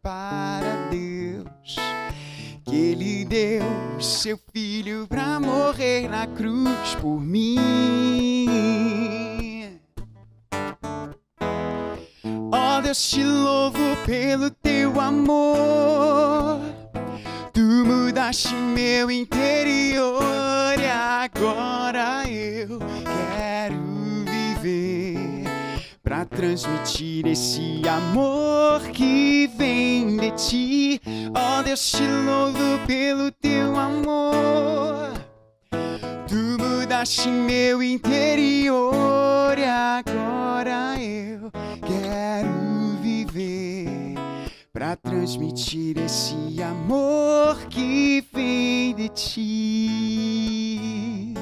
para Deus, que Ele deu o seu Filho pra morrer na cruz por mim. Ó Deus, te louvo pelo teu amor. Tu mudaste meu interior e agora eu quero viver pra transmitir esse amor que vem de ti. Ó Deus, te louvo pelo teu amor. Tu mudaste meu interior e agora eu quero viver pra transmitir esse amor que vem de ti.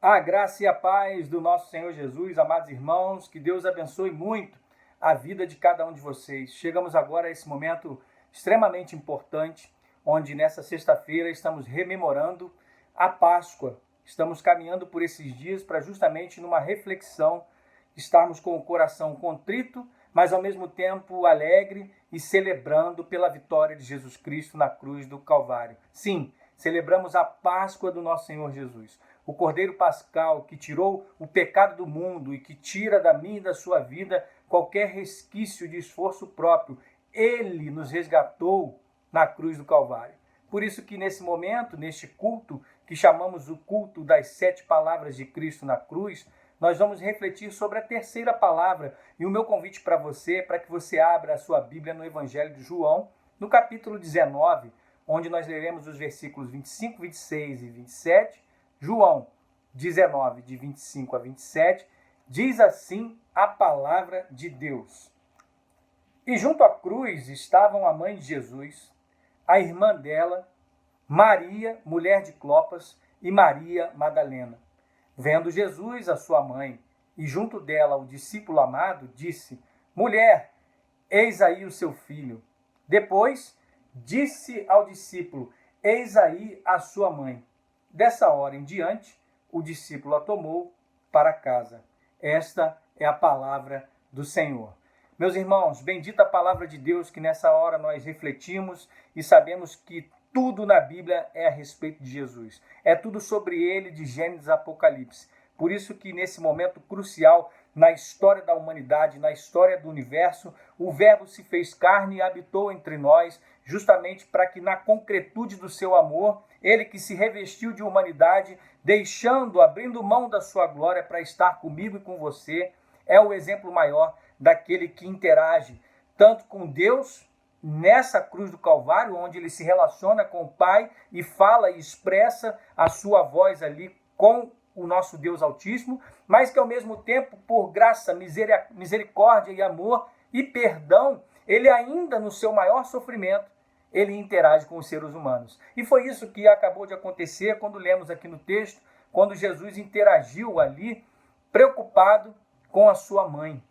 A graça e a paz do nosso Senhor Jesus, amados irmãos, que Deus abençoe muito a vida de cada um de vocês. Chegamos agora a esse momento extremamente importante, onde nessa sexta-feira estamos rememorando a Páscoa. Estamos caminhando por esses dias para justamente numa reflexão, estarmos com o coração contrito, mas ao mesmo tempo alegre e celebrando pela vitória de Jesus Cristo na cruz do Calvário. Sim, celebramos a Páscoa do nosso Senhor Jesus. O Cordeiro Pascal que tirou o pecado do mundo e que tira da minha e da sua vida qualquer resquício de esforço próprio. Ele nos resgatou na cruz do Calvário. Por isso que nesse momento, neste culto, que chamamos o culto das 7 palavras de Cristo na cruz, nós vamos refletir sobre a terceira palavra. E o meu convite para você, para que você abra a sua Bíblia no Evangelho de João, no capítulo 19, onde nós leremos os versículos 25, 26 e 27, João 19, de 25 a 27, diz assim a palavra de Deus. E junto à cruz estavam a mãe de Jesus, a irmã dela, Maria, mulher de Clopas, e Maria Madalena. Vendo Jesus, a sua mãe, e junto dela o discípulo amado, disse: Mulher, eis aí o seu filho. Depois disse ao discípulo: Eis aí a sua mãe. Dessa hora em diante, o discípulo a tomou para casa. Esta é a palavra do Senhor. Meus irmãos, bendita a palavra de Deus que nessa hora nós refletimos e sabemos que tudo na Bíblia é a respeito de Jesus. É tudo sobre ele, de Gênesis a Apocalipse. Por isso que nesse momento crucial na história da humanidade, na história do universo, o Verbo se fez carne e habitou entre nós, justamente para que na concretude do seu amor, ele que se revestiu de humanidade, abrindo mão da sua glória para estar comigo e com você, é o exemplo maior daquele que interage tanto com Deus, nessa cruz do Calvário, onde ele se relaciona com o Pai e fala e expressa a sua voz ali com o nosso Deus Altíssimo, mas que ao mesmo tempo, por graça, misericórdia e amor e perdão, ele ainda no seu maior sofrimento, ele interage com os seres humanos. E foi isso que acabou de acontecer quando lemos aqui no texto, quando Jesus interagiu ali, preocupado com a sua mãe,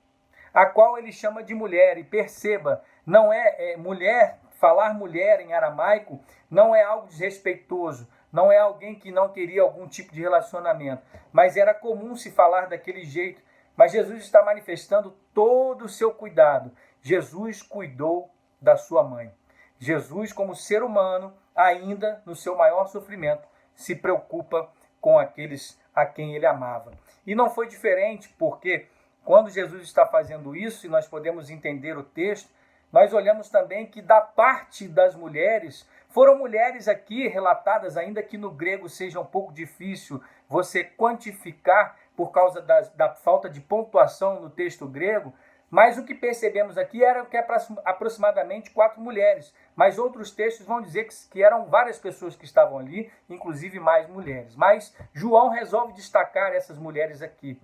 a qual ele chama de mulher. E perceba, não é mulher, falar mulher em aramaico não é algo desrespeitoso, não é alguém que não queria algum tipo de relacionamento, mas era comum se falar daquele jeito. Mas Jesus está manifestando todo o seu cuidado. Jesus cuidou da sua mãe. Jesus, como ser humano, ainda no seu maior sofrimento, se preocupa com aqueles a quem ele amava. E não foi diferente, porque quando Jesus está fazendo isso, e nós podemos entender o texto, nós olhamos também que da parte das mulheres, foram mulheres aqui relatadas, ainda que no grego seja um pouco difícil você quantificar por causa da falta de pontuação no texto grego, mas o que percebemos aqui era que aproximadamente 4 mulheres, mas outros textos vão dizer que eram várias pessoas que estavam ali, inclusive mais mulheres. Mas João resolve destacar essas mulheres aqui.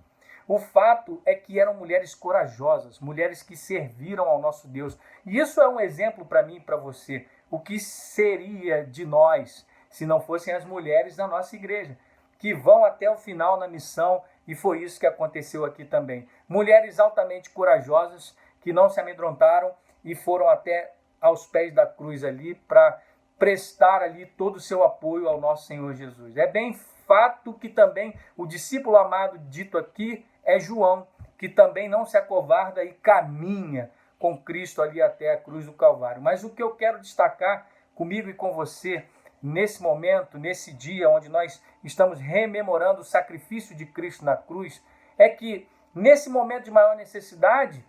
O fato é que eram mulheres corajosas, mulheres que serviram ao nosso Deus. E isso é um exemplo para mim e para você. O que seria de nós se não fossem as mulheres da nossa igreja, que vão até o final na missão, e foi isso que aconteceu aqui também. Mulheres altamente corajosas, que não se amedrontaram e foram até aos pés da cruz ali para prestar ali todo o seu apoio ao nosso Senhor Jesus. É bem fato que também o discípulo amado dito aqui é João, que também não se acovarda e caminha com Cristo ali até a cruz do Calvário. Mas o que eu quero destacar comigo e com você nesse momento, nesse dia onde nós estamos rememorando o sacrifício de Cristo na cruz, é que nesse momento de maior necessidade,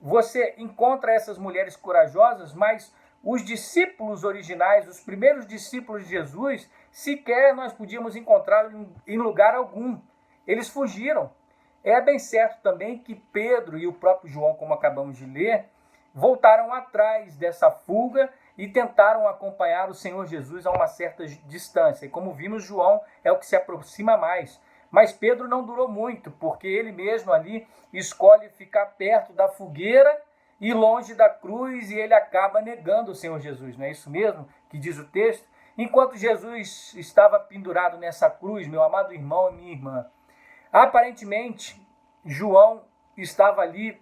você encontra essas mulheres corajosas, mas os discípulos originais, os primeiros discípulos de Jesus, sequer nós podíamos encontrá-los em lugar algum. Eles fugiram. É bem certo também que Pedro e o próprio João, como acabamos de ler, voltaram atrás dessa fuga e tentaram acompanhar o Senhor Jesus a uma certa distância. E como vimos, João é o que se aproxima mais. Mas Pedro não durou muito, porque ele mesmo ali escolhe ficar perto da fogueira e longe da cruz, e ele acaba negando o Senhor Jesus. Não é isso mesmo que diz o texto? Enquanto Jesus estava pendurado nessa cruz, meu amado irmão e minha irmã, Aparentemente, João estava ali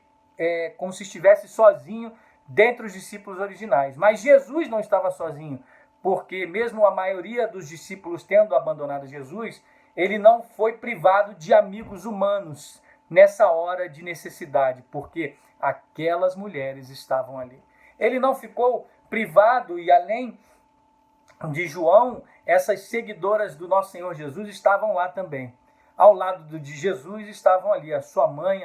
como se estivesse sozinho dentre os discípulos originais. Mas Jesus não estava sozinho, porque mesmo a maioria dos discípulos tendo abandonado Jesus, ele não foi privado de amigos humanos nessa hora de necessidade, porque aquelas mulheres estavam ali. Ele não ficou privado, e além de João, essas seguidoras do nosso Senhor Jesus estavam lá também. Ao lado de Jesus estavam ali a sua mãe,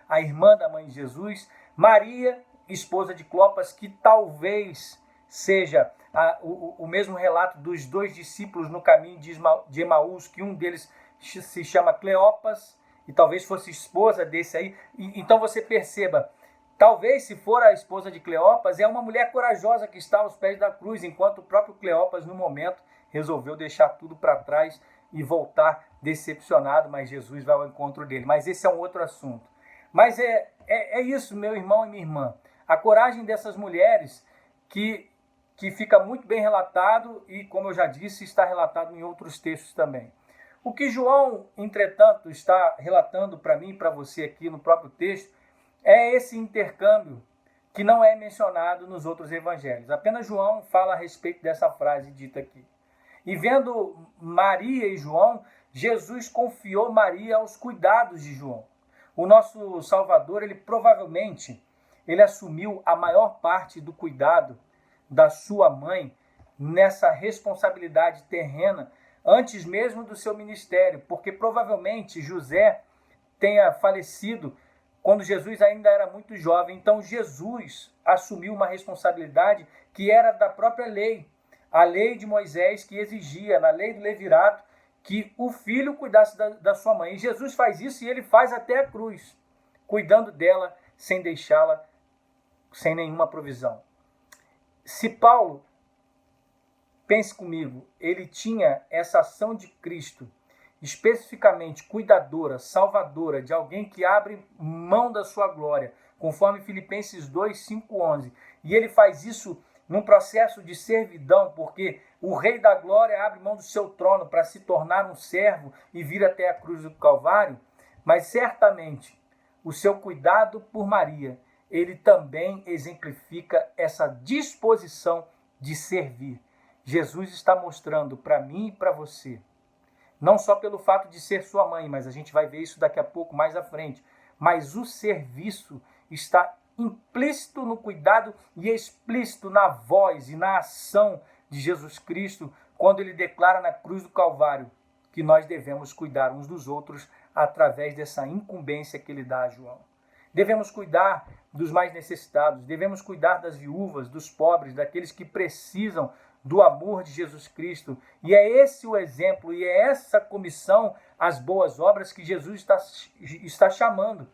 a irmã da mãe de Jesus, Maria, esposa de Clopas, que talvez seja o mesmo relato dos dois discípulos no caminho de Emaús, que um deles se chama Cleopas, e talvez fosse esposa desse aí. Então você perceba, talvez se for a esposa de Cleopas, é uma mulher corajosa que está aos pés da cruz, enquanto o próprio Cleopas, no momento, resolveu deixar tudo para trás e voltar decepcionado, mas Jesus vai ao encontro dele. Mas esse é um outro assunto. Mas é isso, meu irmão e minha irmã. A coragem dessas mulheres que fica muito bem relatado e, como eu já disse, está relatado em outros textos também. O que João, entretanto, está relatando para mim e para você aqui no próprio texto é esse intercâmbio que não é mencionado nos outros evangelhos. Apenas João fala a respeito dessa frase dita aqui. E vendo Maria e João, Jesus confiou Maria aos cuidados de João. O nosso Salvador, ele provavelmente assumiu a maior parte do cuidado da sua mãe nessa responsabilidade terrena antes mesmo do seu ministério, porque provavelmente José tenha falecido quando Jesus ainda era muito jovem. Então Jesus assumiu uma responsabilidade que era da própria lei, a lei de Moisés, que exigia, na lei do levirato, que o filho cuidasse da sua mãe. E Jesus faz isso, e ele faz até a cruz, cuidando dela sem deixá-la sem nenhuma provisão. Se Paulo, pense comigo, ele tinha essa ação de Cristo, especificamente cuidadora, salvadora, de alguém que abre mão da sua glória, conforme Filipenses 2, 5, 11. E ele faz isso num processo de servidão, porque o Rei da Glória abre mão do seu trono para se tornar um servo e vir até a cruz do Calvário. Mas certamente o seu cuidado por Maria, ele também exemplifica essa disposição de servir. Jesus está mostrando para mim e para você, não só pelo fato de ser sua mãe, mas a gente vai ver isso daqui a pouco, mais à frente, mas o serviço está implícito no cuidado e explícito na voz e na ação de Jesus Cristo, quando ele declara na cruz do Calvário que nós devemos cuidar uns dos outros através dessa incumbência que ele dá a João. Devemos cuidar dos mais necessitados, devemos cuidar das viúvas, dos pobres, daqueles que precisam do amor de Jesus Cristo. E é esse o exemplo, e é essa comissão, as boas obras, que Jesus está chamando.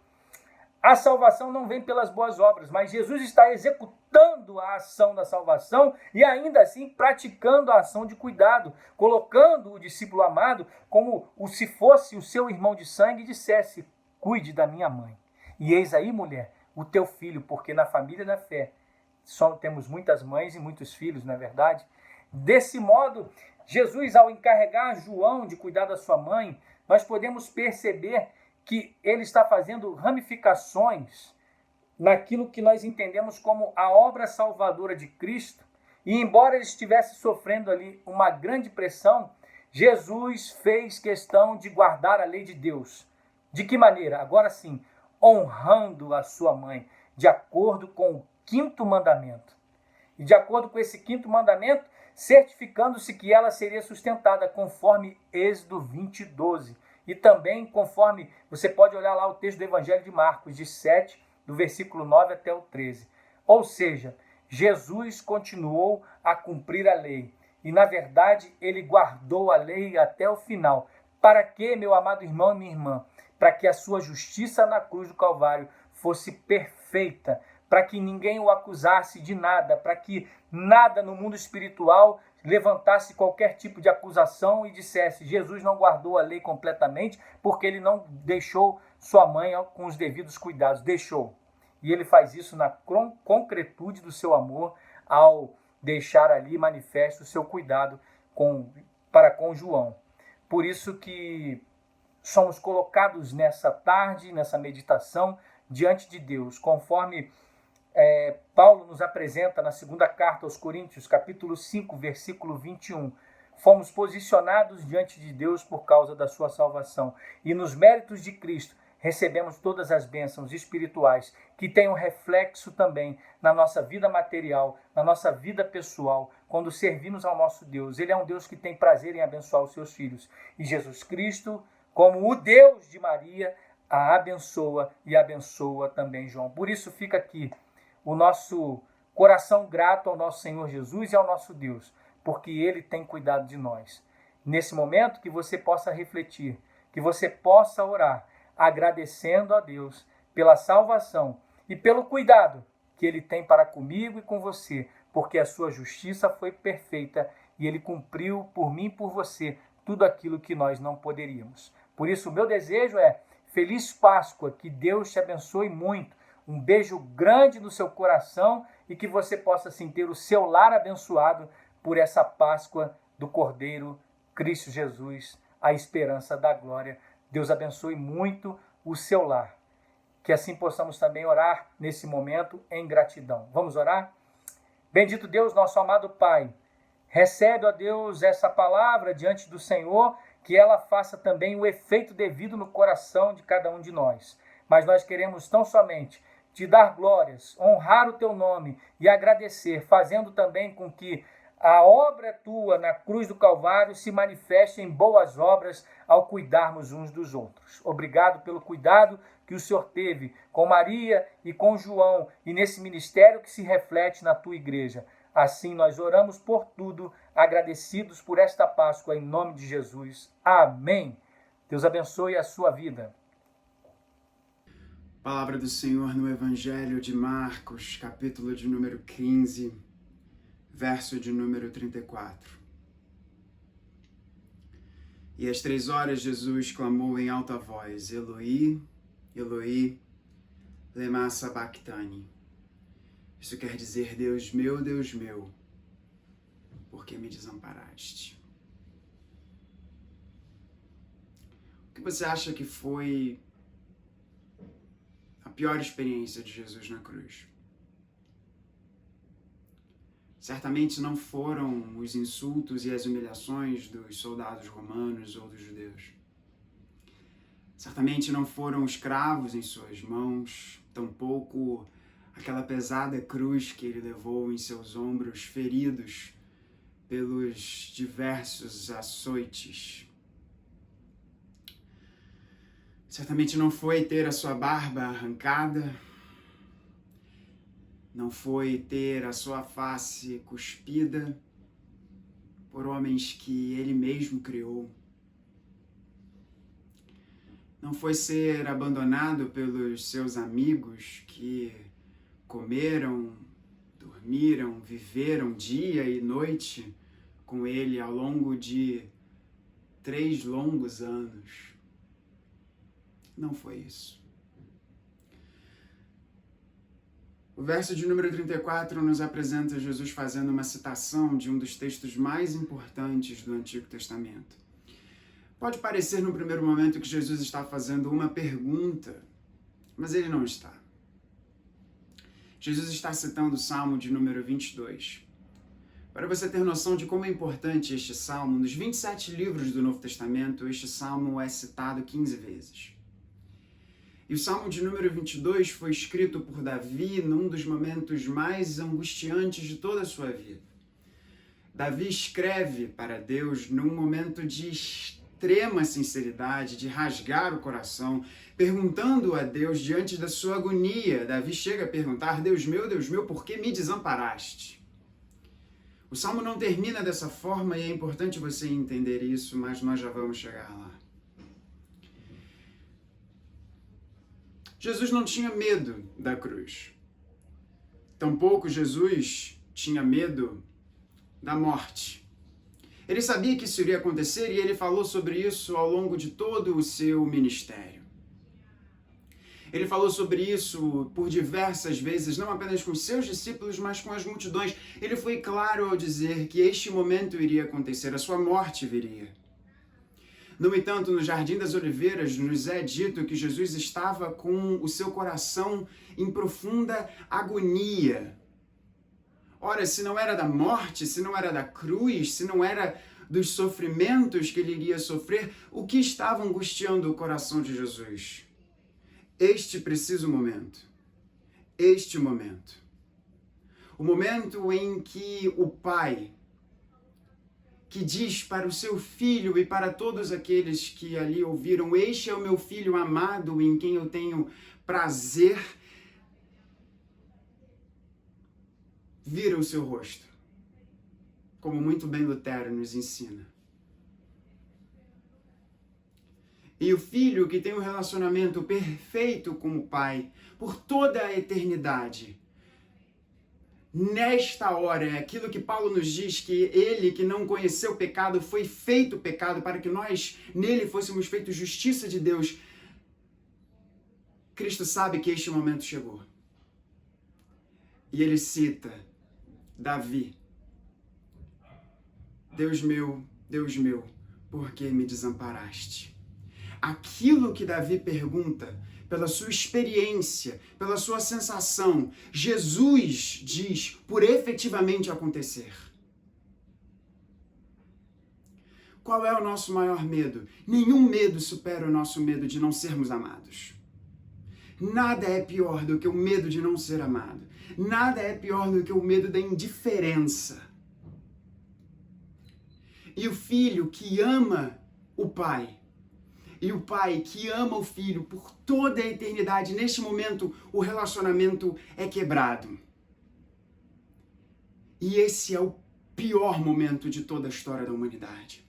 A salvação não vem pelas boas obras, mas Jesus está executando a ação da salvação e ainda assim praticando a ação de cuidado, colocando o discípulo amado como se fosse o seu irmão de sangue e dissesse: cuide da minha mãe. E eis aí, mulher, o teu filho, porque na família da fé só temos muitas mães e muitos filhos, não é verdade? Desse modo, Jesus, ao encarregar João de cuidar da sua mãe, nós podemos perceber que ele está fazendo ramificações naquilo que nós entendemos como a obra salvadora de Cristo. E embora ele estivesse sofrendo ali uma grande pressão, Jesus fez questão de guardar a lei de Deus. De que maneira? Agora sim, honrando a sua mãe, de acordo com o 5º mandamento. E de acordo com esse 5º mandamento, certificando-se que ela seria sustentada, conforme Êxodo 20, 12. E também conforme, você pode olhar lá o texto do Evangelho de Marcos, de 7, do versículo 9 até o 13. Ou seja, Jesus continuou a cumprir a lei. E, na verdade, ele guardou a lei até o final. Para que, meu amado irmão e minha irmã? Para que a sua justiça na cruz do Calvário fosse perfeita, para que ninguém o acusasse de nada, para que nada no mundo espiritual levantasse qualquer tipo de acusação e dissesse: Jesus não guardou a lei completamente porque ele não deixou sua mãe com os devidos cuidados. Deixou. E ele faz isso na concretude do seu amor ao deixar ali manifesto o seu cuidado para com João. Por isso que somos colocados nessa tarde, nessa meditação, diante de Deus, conforme Paulo nos apresenta na segunda carta aos Coríntios, capítulo 5, versículo 21. Fomos posicionados diante de Deus por causa da sua salvação. E nos méritos de Cristo, recebemos todas as bênçãos espirituais que têm um reflexo também na nossa vida material, na nossa vida pessoal, quando servimos ao nosso Deus. Ele é um Deus que tem prazer em abençoar os seus filhos. E Jesus Cristo, como o Deus de Maria, a abençoa e abençoa também João. Por isso fica aqui o nosso coração grato ao nosso Senhor Jesus e ao nosso Deus, porque Ele tem cuidado de nós. Nesse momento, que você possa refletir, que você possa orar, agradecendo a Deus pela salvação e pelo cuidado que Ele tem para comigo e com você, porque a sua justiça foi perfeita e Ele cumpriu por mim e por você tudo aquilo que nós não poderíamos. Por isso, o meu desejo é Feliz Páscoa, que Deus te abençoe muito. Um beijo grande no seu coração e que você possa sentir o seu lar abençoado por essa Páscoa do Cordeiro Cristo Jesus, a esperança da glória. Deus abençoe muito o seu lar. Que assim possamos também orar nesse momento em gratidão. Vamos orar? Bendito Deus, nosso amado Pai, recebe, ó Deus, essa palavra diante do Senhor, que ela faça também o efeito devido no coração de cada um de nós. Mas nós queremos tão somente te dar glórias, honrar o teu nome e agradecer, fazendo também com que a obra tua na cruz do Calvário se manifeste em boas obras ao cuidarmos uns dos outros. Obrigado pelo cuidado que o Senhor teve com Maria e com João e nesse ministério que se reflete na tua igreja. Assim nós oramos por tudo, agradecidos por esta Páscoa em nome de Jesus. Amém. Deus abençoe a sua vida. Palavra do Senhor no Evangelho de Marcos, capítulo de número 15, verso de número 34. E às 3 horas Jesus clamou em alta voz, Eloi, Eloi, lema sabachthani. Isso quer dizer, Deus meu, por que me desamparaste? O que você acha que foi a pior experiência de Jesus na cruz? Certamente não foram os insultos e as humilhações dos soldados romanos ou dos judeus. Certamente não foram os cravos em suas mãos, tampouco aquela pesada cruz que ele levou em seus ombros, feridos pelos diversos açoites. Certamente não foi ter a sua barba arrancada, não foi ter a sua face cuspida por homens que ele mesmo criou. Não foi ser abandonado pelos seus amigos que comeram, dormiram, viveram dia e noite com ele ao longo de 3 longos anos. Não foi isso. O verso de número 34 nos apresenta Jesus fazendo uma citação de um dos textos mais importantes do Antigo Testamento. Pode parecer no primeiro momento que Jesus está fazendo uma pergunta, mas ele não está. Jesus está citando o Salmo de número 22. Para você ter noção de como é importante este Salmo, nos 27 livros do Novo Testamento, este Salmo é citado 15 vezes. E o Salmo de número 22 foi escrito por Davi num dos momentos mais angustiantes de toda a sua vida. Davi escreve para Deus num momento de extrema sinceridade, de rasgar o coração, perguntando a Deus diante da sua agonia. Davi chega a perguntar, Deus meu, por que me desamparaste? O Salmo não termina dessa forma e é importante você entender isso, mas nós já vamos chegar lá. Jesus não tinha medo da cruz. Tampouco Jesus tinha medo da morte. Ele sabia que isso iria acontecer e ele falou sobre isso ao longo de todo o seu ministério. Ele falou sobre isso por diversas vezes, não apenas com seus discípulos, mas com as multidões. Ele foi claro ao dizer que este momento iria acontecer, a sua morte viria. No entanto, no Jardim das Oliveiras, nos é dito que Jesus estava com o seu coração em profunda agonia. Ora, se não era da morte, se não era da cruz, se não era dos sofrimentos que ele iria sofrer, o que estava angustiando o coração de Jesus? Este preciso momento. Este momento. O momento em que o Pai, que diz para o seu filho e para todos aqueles que ali ouviram: este é o meu filho amado em quem eu tenho prazer, vira o seu rosto, como muito bem Lutero nos ensina. E o filho que tem um relacionamento perfeito com o Pai por toda a eternidade, nesta hora, é aquilo que Paulo nos diz, que ele que não conheceu o pecado foi feito pecado para que nós nele fôssemos feitos justiça de Deus. Cristo sabe que este momento chegou. E ele cita Davi: Deus meu, por que me desamparaste? Aquilo que Davi pergunta, pela sua experiência, pela sua sensação, Jesus diz por efetivamente acontecer. Qual é o nosso maior medo? Nenhum medo supera o nosso medo de não sermos amados. Nada é pior do que o medo de não ser amado. Nada é pior do que o medo da indiferença. E o filho que ama o pai, e o pai que ama o filho por toda a eternidade, neste momento o relacionamento é quebrado. E esse é o pior momento de toda a história da humanidade.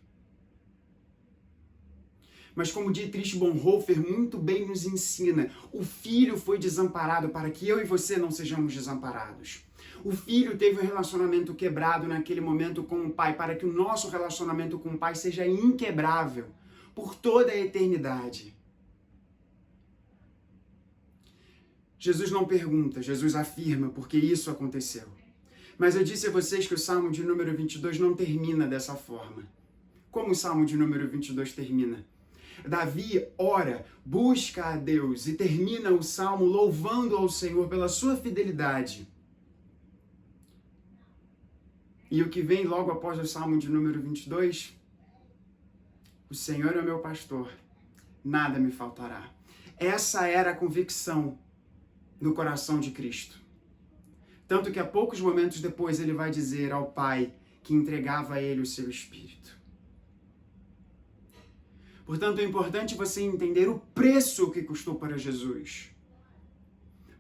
Mas como Dietrich Bonhoeffer muito bem nos ensina, o filho foi desamparado para que eu e você não sejamos desamparados. O filho teve um relacionamento quebrado naquele momento com o pai, para que o nosso relacionamento com o pai seja inquebrável por toda a eternidade. Jesus não pergunta, Jesus afirma, porque isso aconteceu. Mas eu disse a vocês que o Salmo de número 22 não termina dessa forma. Como o Salmo de número 22 termina? Davi ora, busca a Deus e termina o Salmo louvando ao Senhor pela sua fidelidade. E o que vem logo após o Salmo de número 22? O Senhor é o meu pastor, nada me faltará. Essa era a convicção no coração de Cristo. Tanto que a poucos momentos depois ele vai dizer ao Pai que entregava a ele o seu Espírito. Portanto, é importante você entender o preço que custou para Jesus.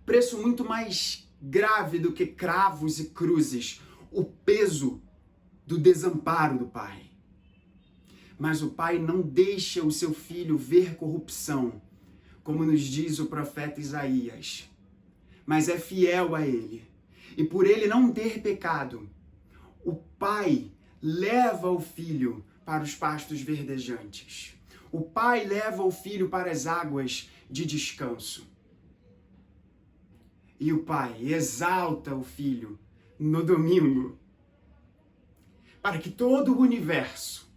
Preço muito mais grave do que cravos e cruzes. O peso do desamparo do Pai. Mas o Pai não deixa o seu filho ver corrupção, como nos diz o profeta Isaías. Mas é fiel a ele. E por ele não ter pecado, o Pai leva o filho para os pastos verdejantes. O Pai leva o filho para as águas de descanso. E o Pai exalta o filho no domingo, para que todo o universo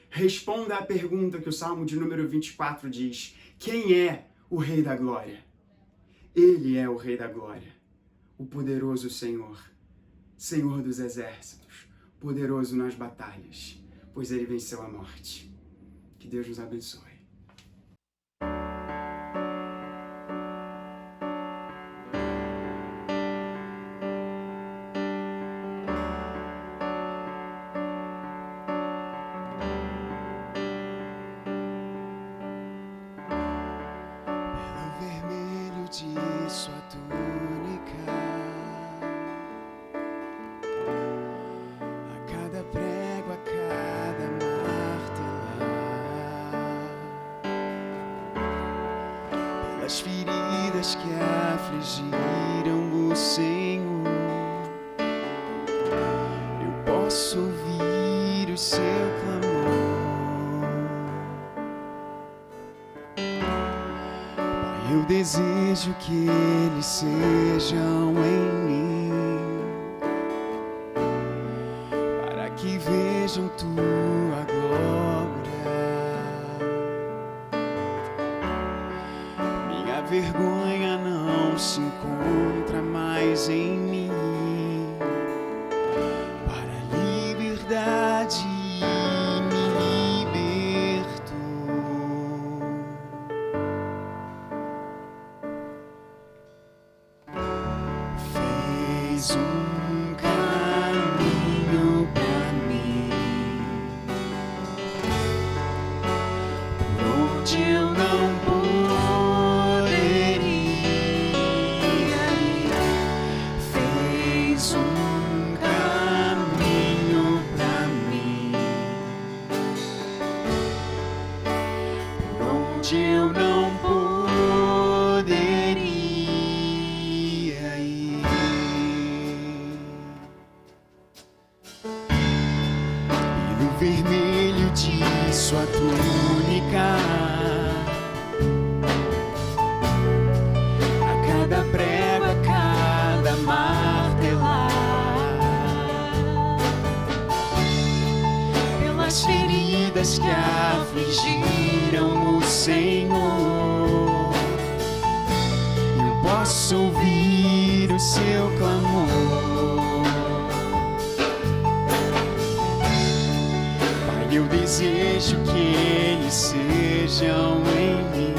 responda à pergunta que o Salmo de número 24 diz: quem é o Rei da Glória? Ele é o Rei da Glória, o poderoso Senhor, Senhor dos exércitos, poderoso nas batalhas, pois ele venceu a morte. Que Deus nos abençoe. Sua túnica, a cada prego, a cada martelar, pelas feridas que afligiram o Senhor, eu posso ouvir o seu eu desejo que eles sejam em mim, para que vejam tua glória. vergonha não se encontra mais em mim. Para a liberdade me liberto. Fez um caminho pra mim, por onde eu não poderia ir. Fez um caminho pra mim, por onde eu não poderia ir. Pelo vermelho de sua túnica, a cada prego, a cada martelar, pelas feridas que afligiram o Senhor, eu posso ouvir o seu clamor. Pai, eu desejo que eles sejam em mim,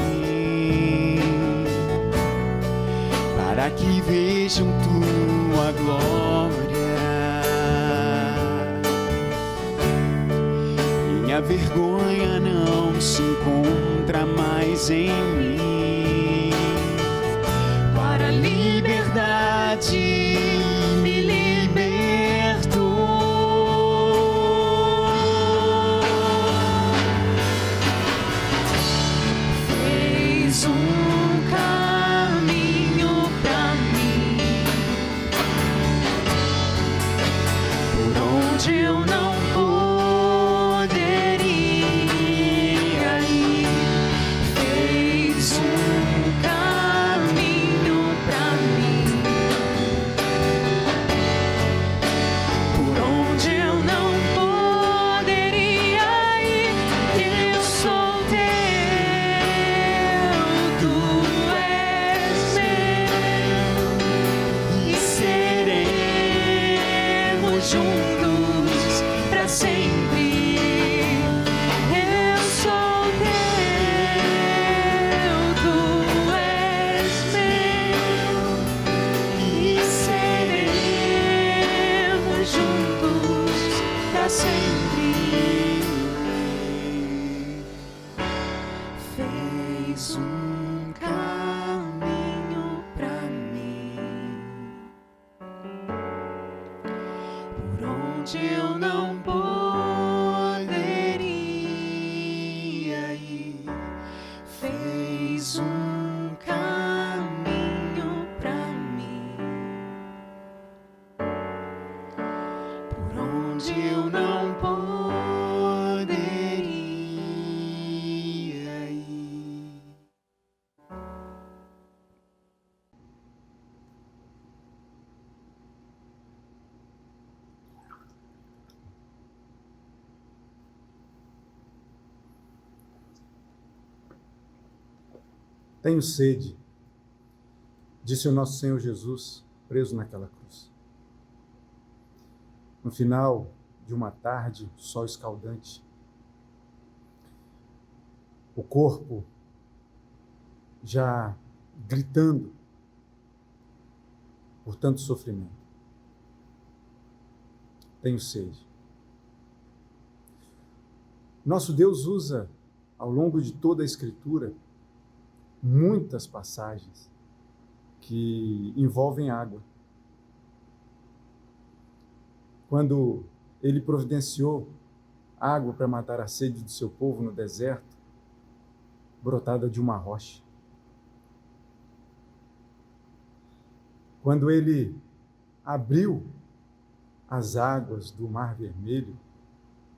para que vejam tua glória. Minha vergonha não se encontra mais em mim. Para a liberdade me liberto. Fez um caminho pra mim, por onde eu não poderia ir. Fez um caminho pra mim, por onde eu não poderia ir. Eu sou teu, tu és meu, e seremos juntos pra sempre. Eu sou teu, tu és meu, e seremos juntos pra sempre. Fez um caminho pra mim, por onde eu não poderia ir. Fez um caminho pra mim, por onde eu não poderia ir. Tenho sede, disse o nosso Senhor Jesus, preso naquela cruz. No final de uma tarde, sol escaldante, o corpo já gritando por tanto sofrimento. Tenho sede. Nosso Deus usa, ao longo de toda a Escritura, muitas passagens que envolvem água. Quando ele providenciou água para matar a sede do seu povo no deserto, brotada de uma rocha. Quando ele abriu as águas do Mar Vermelho,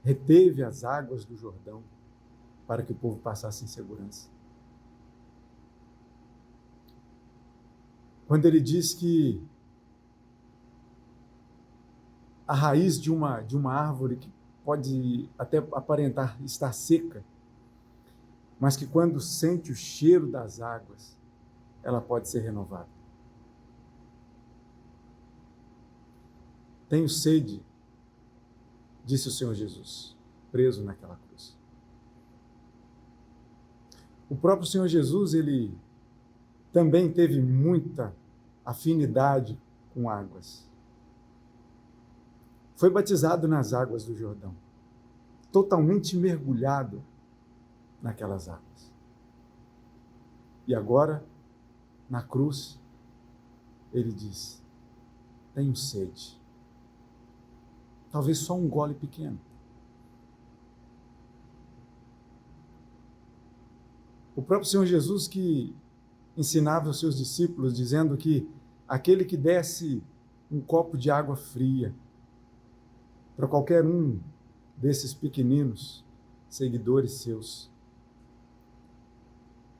reteve as águas do Jordão para que o povo passasse em segurança. Quando ele diz que a raiz de uma árvore que pode até aparentar estar seca, mas que quando sente o cheiro das águas, ela pode ser renovada. Tenho sede, disse o Senhor Jesus, preso naquela cruz. O próprio Senhor Jesus, ele também teve muita afinidade com águas. Foi batizado nas águas do Jordão, totalmente mergulhado naquelas águas. E agora, na cruz, ele diz: tenho sede. Talvez só um gole pequeno. O próprio Senhor Jesus que ensinava os seus discípulos, dizendo que aquele que desse um copo de água fria para qualquer um desses pequeninos seguidores seus,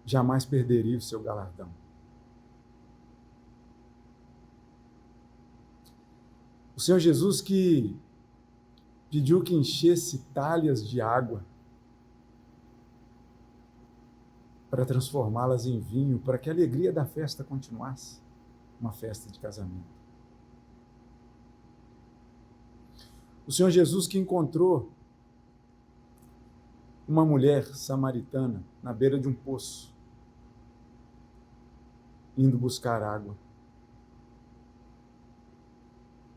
jamais perderia o seu galardão. O Senhor Jesus que pediu que enchesse talhas de água para transformá-las em vinho, para que a alegria da festa continuasse, uma festa de casamento. O Senhor Jesus que encontrou uma mulher samaritana na beira de um poço, indo buscar água,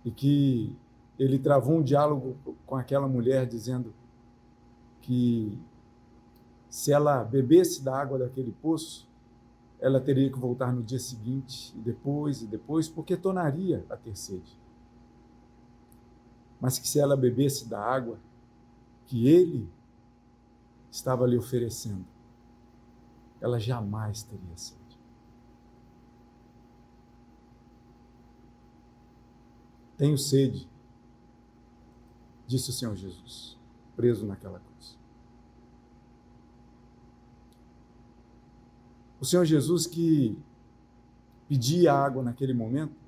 e que ele travou um diálogo com aquela mulher, dizendo que se ela bebesse da água daquele poço, ela teria que voltar no dia seguinte, e depois, porque tornaria a ter sede. Mas que se ela bebesse da água que ele estava lhe oferecendo, ela jamais teria sede. Tenho sede, disse o Senhor Jesus, preso naquela cruz. O Senhor Jesus que pedia água naquele momento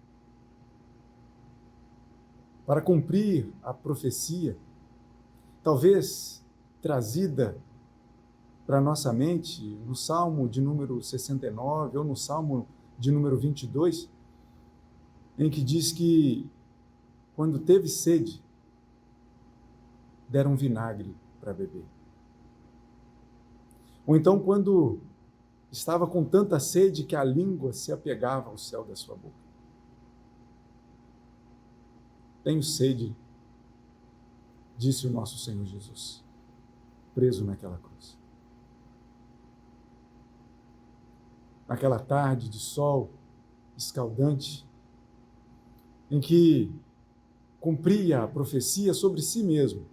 para cumprir a profecia, talvez trazida para a nossa mente no Salmo de número 69 ou no Salmo de número 22, em que diz que quando teve sede, deram vinagre para beber. Ou então quando estava com tanta sede que a língua se apegava ao céu da sua boca. Tenho sede, disse o nosso Senhor Jesus, preso naquela cruz. Naquela tarde de sol escaldante, em que cumpria a profecia sobre si mesmo,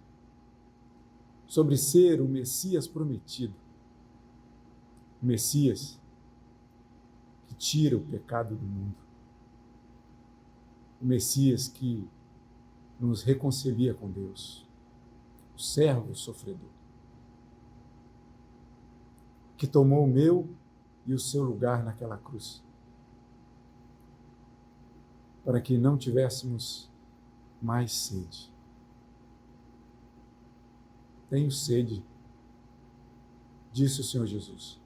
sobre ser o Messias prometido. O Messias que tira o pecado do mundo. O Messias que nos reconcilia com Deus. O servo sofredor. Que tomou o meu e o seu lugar naquela cruz. Para que não tivéssemos mais sede. Tenho sede, disse o Senhor Jesus,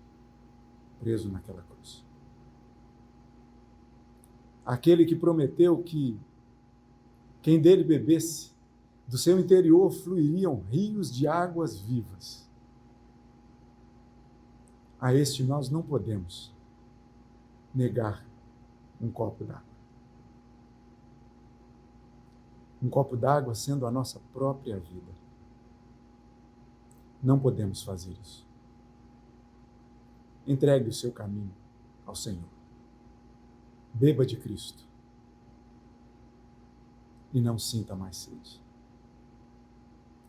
preso naquela cruz. Aquele que prometeu que quem dele bebesse, do seu interior fluiriam rios de águas vivas. A este nós não podemos negar um copo d'água. Um copo d'água sendo a nossa própria vida. Não podemos fazer isso. Entregue o seu caminho ao Senhor. Beba de Cristo. E não sinta mais sede.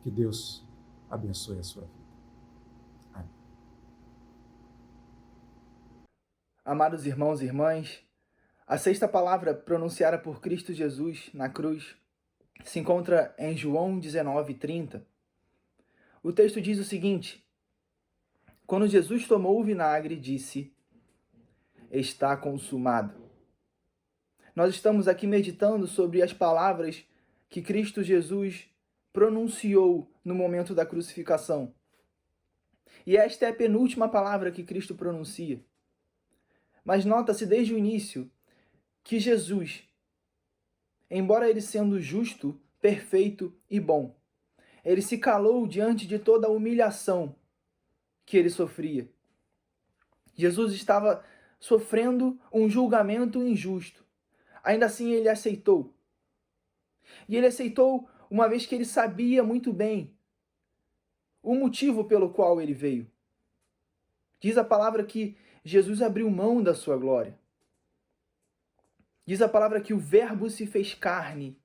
Que Deus abençoe a sua vida. Amém. Amados irmãos e irmãs, a sexta palavra pronunciada por Cristo Jesus na cruz se encontra em João 19:30. O texto diz o seguinte: quando Jesus tomou o vinagre, disse: está consumado. Nós estamos aqui meditando sobre as palavras que Cristo Jesus pronunciou no momento da crucificação. E esta é a penúltima palavra que Cristo pronuncia. Mas nota-se desde o início que Jesus, embora ele sendo justo, perfeito e bom, ele se calou diante de toda a humilhação que ele sofria. Jesus estava sofrendo um julgamento injusto. Ainda assim, ele aceitou. E ele aceitou uma vez que ele sabia muito bem o motivo pelo qual ele veio. Diz a palavra que Jesus abriu mão da sua glória. Diz a palavra que o Verbo se fez carne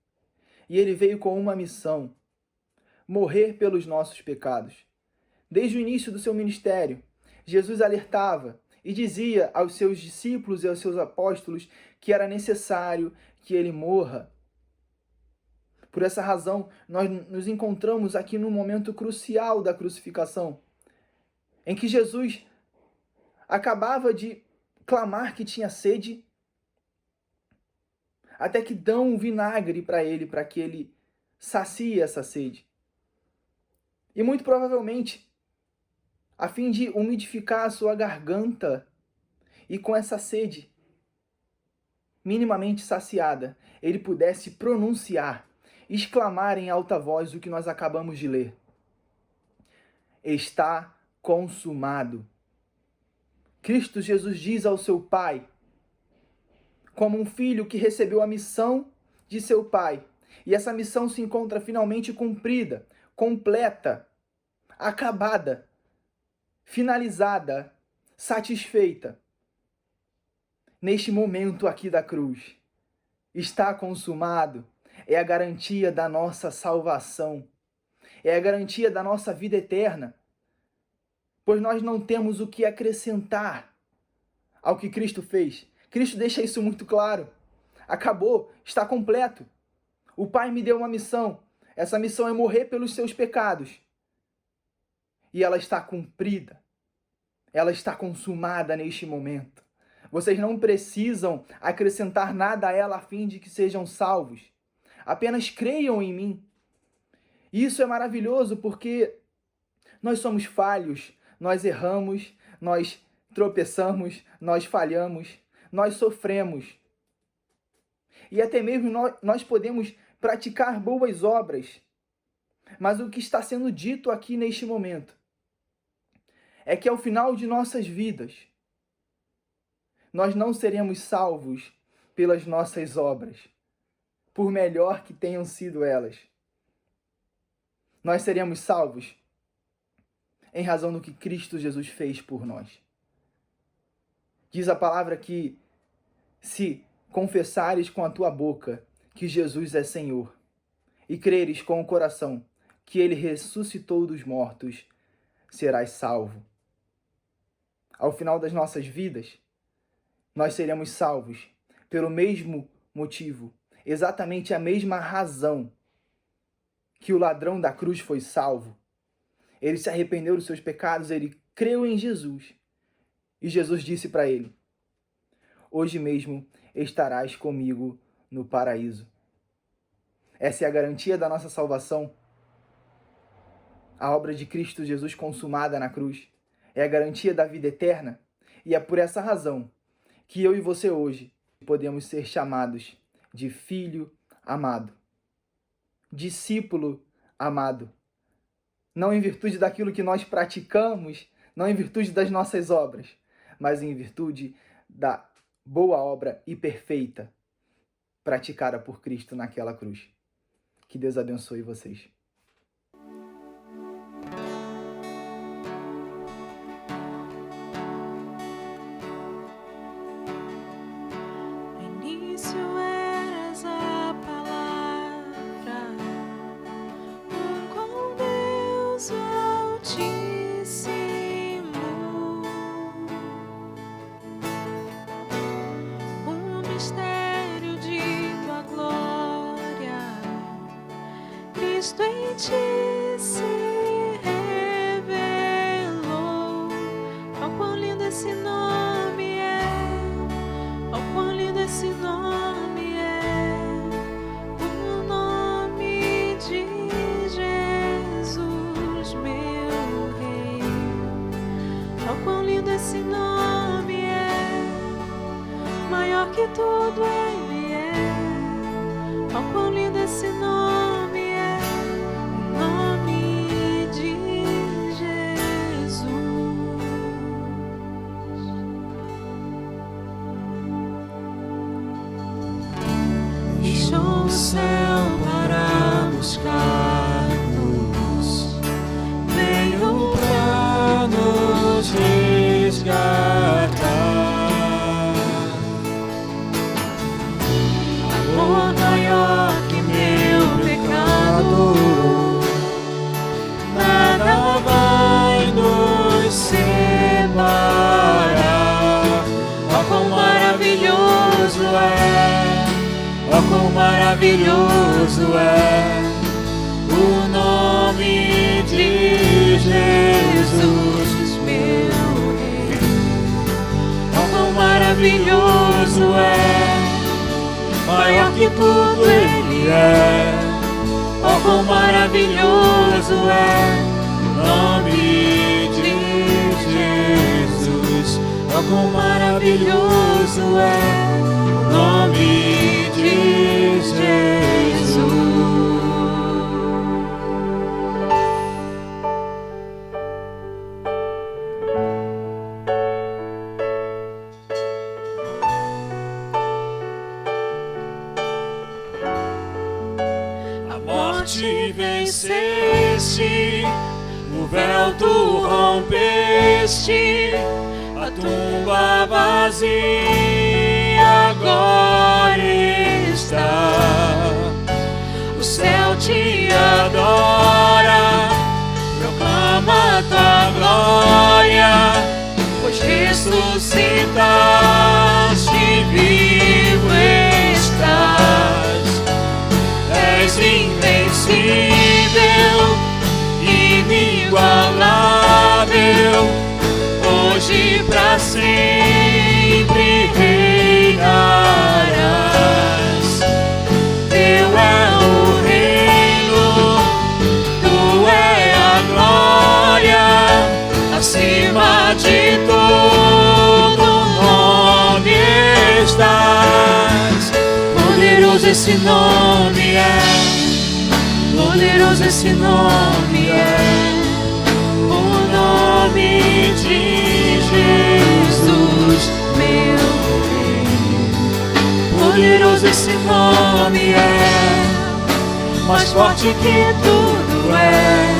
e ele veio com uma missão: morrer pelos nossos pecados. Desde o início do seu ministério, Jesus alertava e dizia aos seus discípulos e aos seus apóstolos que era necessário que ele morra. Por essa razão, nós nos encontramos aqui num momento crucial da crucificação, em que Jesus acabava de clamar que tinha sede, até que dão um vinagre para ele, para que ele sacie essa sede. E muito provavelmente, a fim de umidificar a sua garganta e com essa sede minimamente saciada, ele pudesse pronunciar, exclamar em alta voz o que nós acabamos de ler: está consumado. Cristo Jesus diz ao seu Pai, como um filho que recebeu a missão de seu Pai, e essa missão se encontra finalmente cumprida, completa, acabada, finalizada, satisfeita. Neste momento aqui da cruz, está consumado, é a garantia da nossa salvação, é a garantia da nossa vida eterna, pois nós não temos o que acrescentar ao que Cristo fez. Cristo deixa isso muito claro. Acabou, está completo. O Pai me deu uma missão. Essa missão é morrer pelos seus pecados. E ela está cumprida. Ela está consumada neste momento. Vocês não precisam acrescentar nada a ela a fim de que sejam salvos. Apenas creiam em mim. Isso é maravilhoso porque nós somos falhos, nós erramos, nós tropeçamos, nós falhamos, nós sofremos. E até mesmo nós podemos praticar boas obras. Mas o que está sendo dito aqui neste momento é que ao final de nossas vidas, nós não seremos salvos pelas nossas obras, por melhor que tenham sido elas. Nós seremos salvos em razão do que Cristo Jesus fez por nós. Diz a palavra que se confessares com a tua boca que Jesus é Senhor e creres com o coração que ele ressuscitou dos mortos, serás salvo. Ao final das nossas vidas, nós seremos salvos pelo mesmo motivo, exatamente a mesma razão que o ladrão da cruz foi salvo. Ele se arrependeu dos seus pecados, ele creu em Jesus. E Jesus disse para ele: hoje mesmo estarás comigo no paraíso. Essa é a garantia da nossa salvação. A obra de Cristo Jesus consumada na cruz é a garantia da vida eterna. E é por essa razão que eu e você hoje podemos ser chamados de filho amado, discípulo amado. Não em virtude daquilo que nós praticamos, não em virtude das nossas obras, mas em virtude da boa obra e perfeita praticada por Cristo naquela cruz. Que Deus abençoe vocês. No início eras a palavra, com Deus Altíssimo. O mistério de tua glória, Cristo em ti se revelou. Oh, quão lindo esse nome é! Oh, quão lindo esse nome é! O nome de Jesus, meu Rei. Oh, quão lindo esse nome é! maior que tudo Ele é. Oh, quão lindo esse nome é, o nome de Jesus. Deixou o céu para buscar-nos, veio Pra nos resgatar, amor maior que meu pecado. nada vai nos separar. Oh, quão maravilhoso é, Oh, quão maravilhoso é o nome de Jesus, meu Rei. Oh, quão maravilhoso é, maior que tudo Ele é. Oh, quão maravilhoso é o nome de Jesus. Oh, quão maravilhoso é o nome de Jesus. A morte venceste, o véu tu rompeste, a tumba vazia agora está. O céu te adora, proclama tua glória, pois ressuscitaste, vivo estás. És invencível, inigualável, hoje pra sempre reinarás. Teu é o reino, tu é a glória, acima de todo nome estás. Poderoso esse nome é, poderoso esse nome é, o nome de Jesus, meu Rei. Poderoso esse nome é, mais forte que tudo é.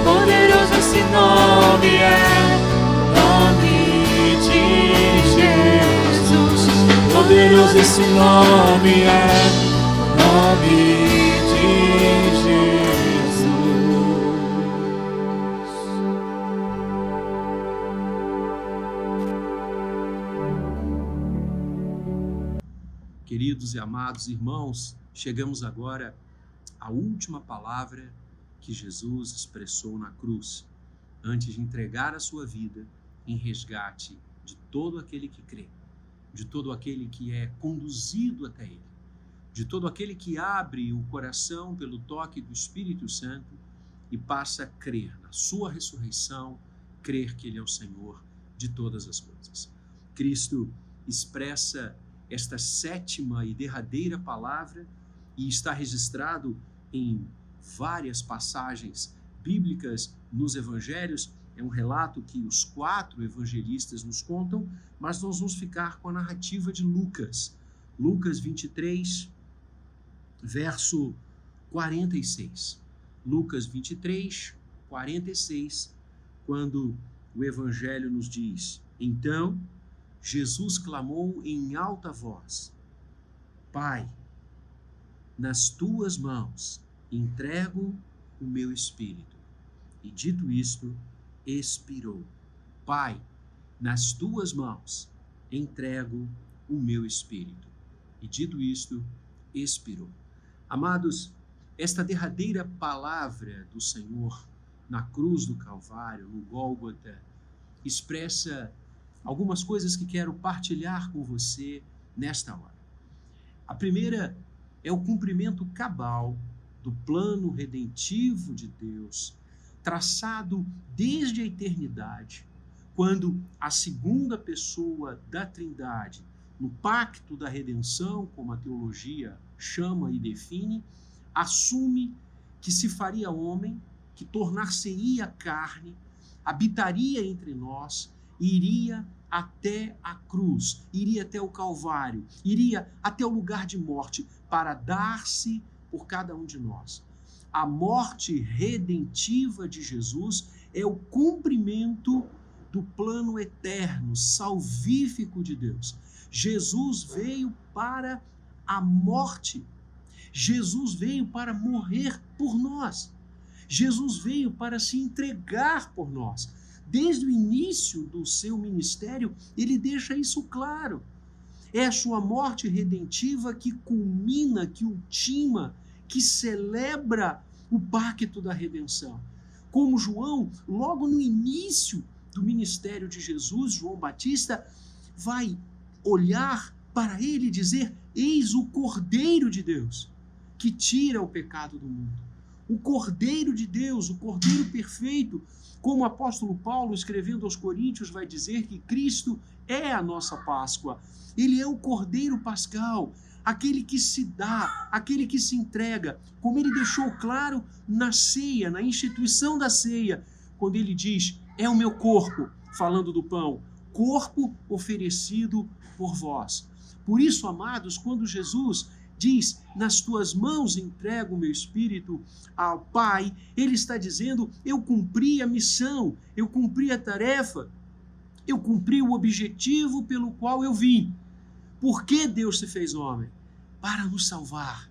Poderoso esse nome é, o nome de Jesus. Poderoso esse nome é, o nome de Jesus. Queridos e amados irmãos, chegamos agora à última palavra que Jesus expressou na cruz, antes de entregar a sua vida em resgate de todo aquele que crê, de todo aquele que é conduzido até Ele, de todo aquele que abre o coração pelo toque do Espírito Santo e passa a crer na sua ressurreição, crer que Ele é o Senhor de todas as coisas. Cristo expressa esta sétima e derradeira palavra e está registrado em várias passagens bíblicas nos evangelhos. É um relato que os 4 evangelistas nos contam, mas nós vamos ficar com a narrativa de Lucas. Lucas 23, verso 46. Lucas 23, 46, quando o evangelho nos diz: então Jesus clamou em alta voz: Pai, nas tuas mãos entrego o meu espírito. E dito isto, expirou. Pai, nas tuas mãos entrego o meu espírito. E dito isto, expirou. Amados, esta derradeira palavra do Senhor na cruz do Calvário, no Gólgota, expressa algumas coisas que quero partilhar com você nesta hora. A primeira é o cumprimento cabal do plano redentivo de Deus, traçado desde a eternidade, quando a segunda pessoa da Trindade, no pacto da redenção, como a teologia chama e define, assume que se faria homem, que tornar-se-ia carne, habitaria entre nós, iria até a cruz, iria até o Calvário, iria até o lugar de morte para dar-se por cada um de nós. A morte redentiva de Jesus é o cumprimento do plano eterno, salvífico de Deus. Jesus veio para a morte. Jesus veio para morrer por nós. Jesus veio para se entregar por nós. Desde o início do seu ministério, ele deixa isso claro. É a sua morte redentiva que culmina, que ultima, que celebra o pacto da redenção. Como João, logo no início do ministério de Jesus, João Batista vai olhar para ele e dizer: eis o Cordeiro de Deus, que tira o pecado do mundo. O Cordeiro de Deus, o Cordeiro perfeito, como o apóstolo Paulo, escrevendo aos Coríntios, vai dizer que Cristo é a nossa Páscoa. Ele é o Cordeiro Pascal, aquele que se dá, aquele que se entrega, como ele deixou claro na ceia, na instituição da ceia, quando ele diz: é o meu corpo, falando do pão, corpo oferecido por vós. Por isso, amados, quando Jesus diz: nas tuas mãos entrego o meu espírito ao Pai, ele está dizendo: eu cumpri a missão, eu cumpri a tarefa, eu cumpri o objetivo pelo qual eu vim. Por que Deus se fez homem? Para nos salvar.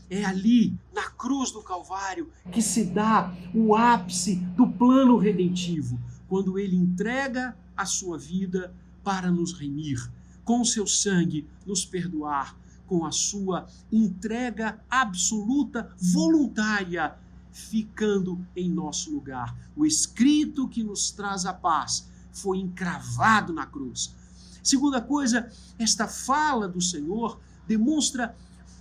É ali, na cruz do Calvário, que se dá o ápice do plano redentivo, quando ele entrega a sua vida para nos remir, com o seu sangue nos perdoar, com a sua entrega absoluta, voluntária, ficando em nosso lugar. O escrito que nos traz a paz foi encravado na cruz. Segunda coisa, esta fala do Senhor demonstra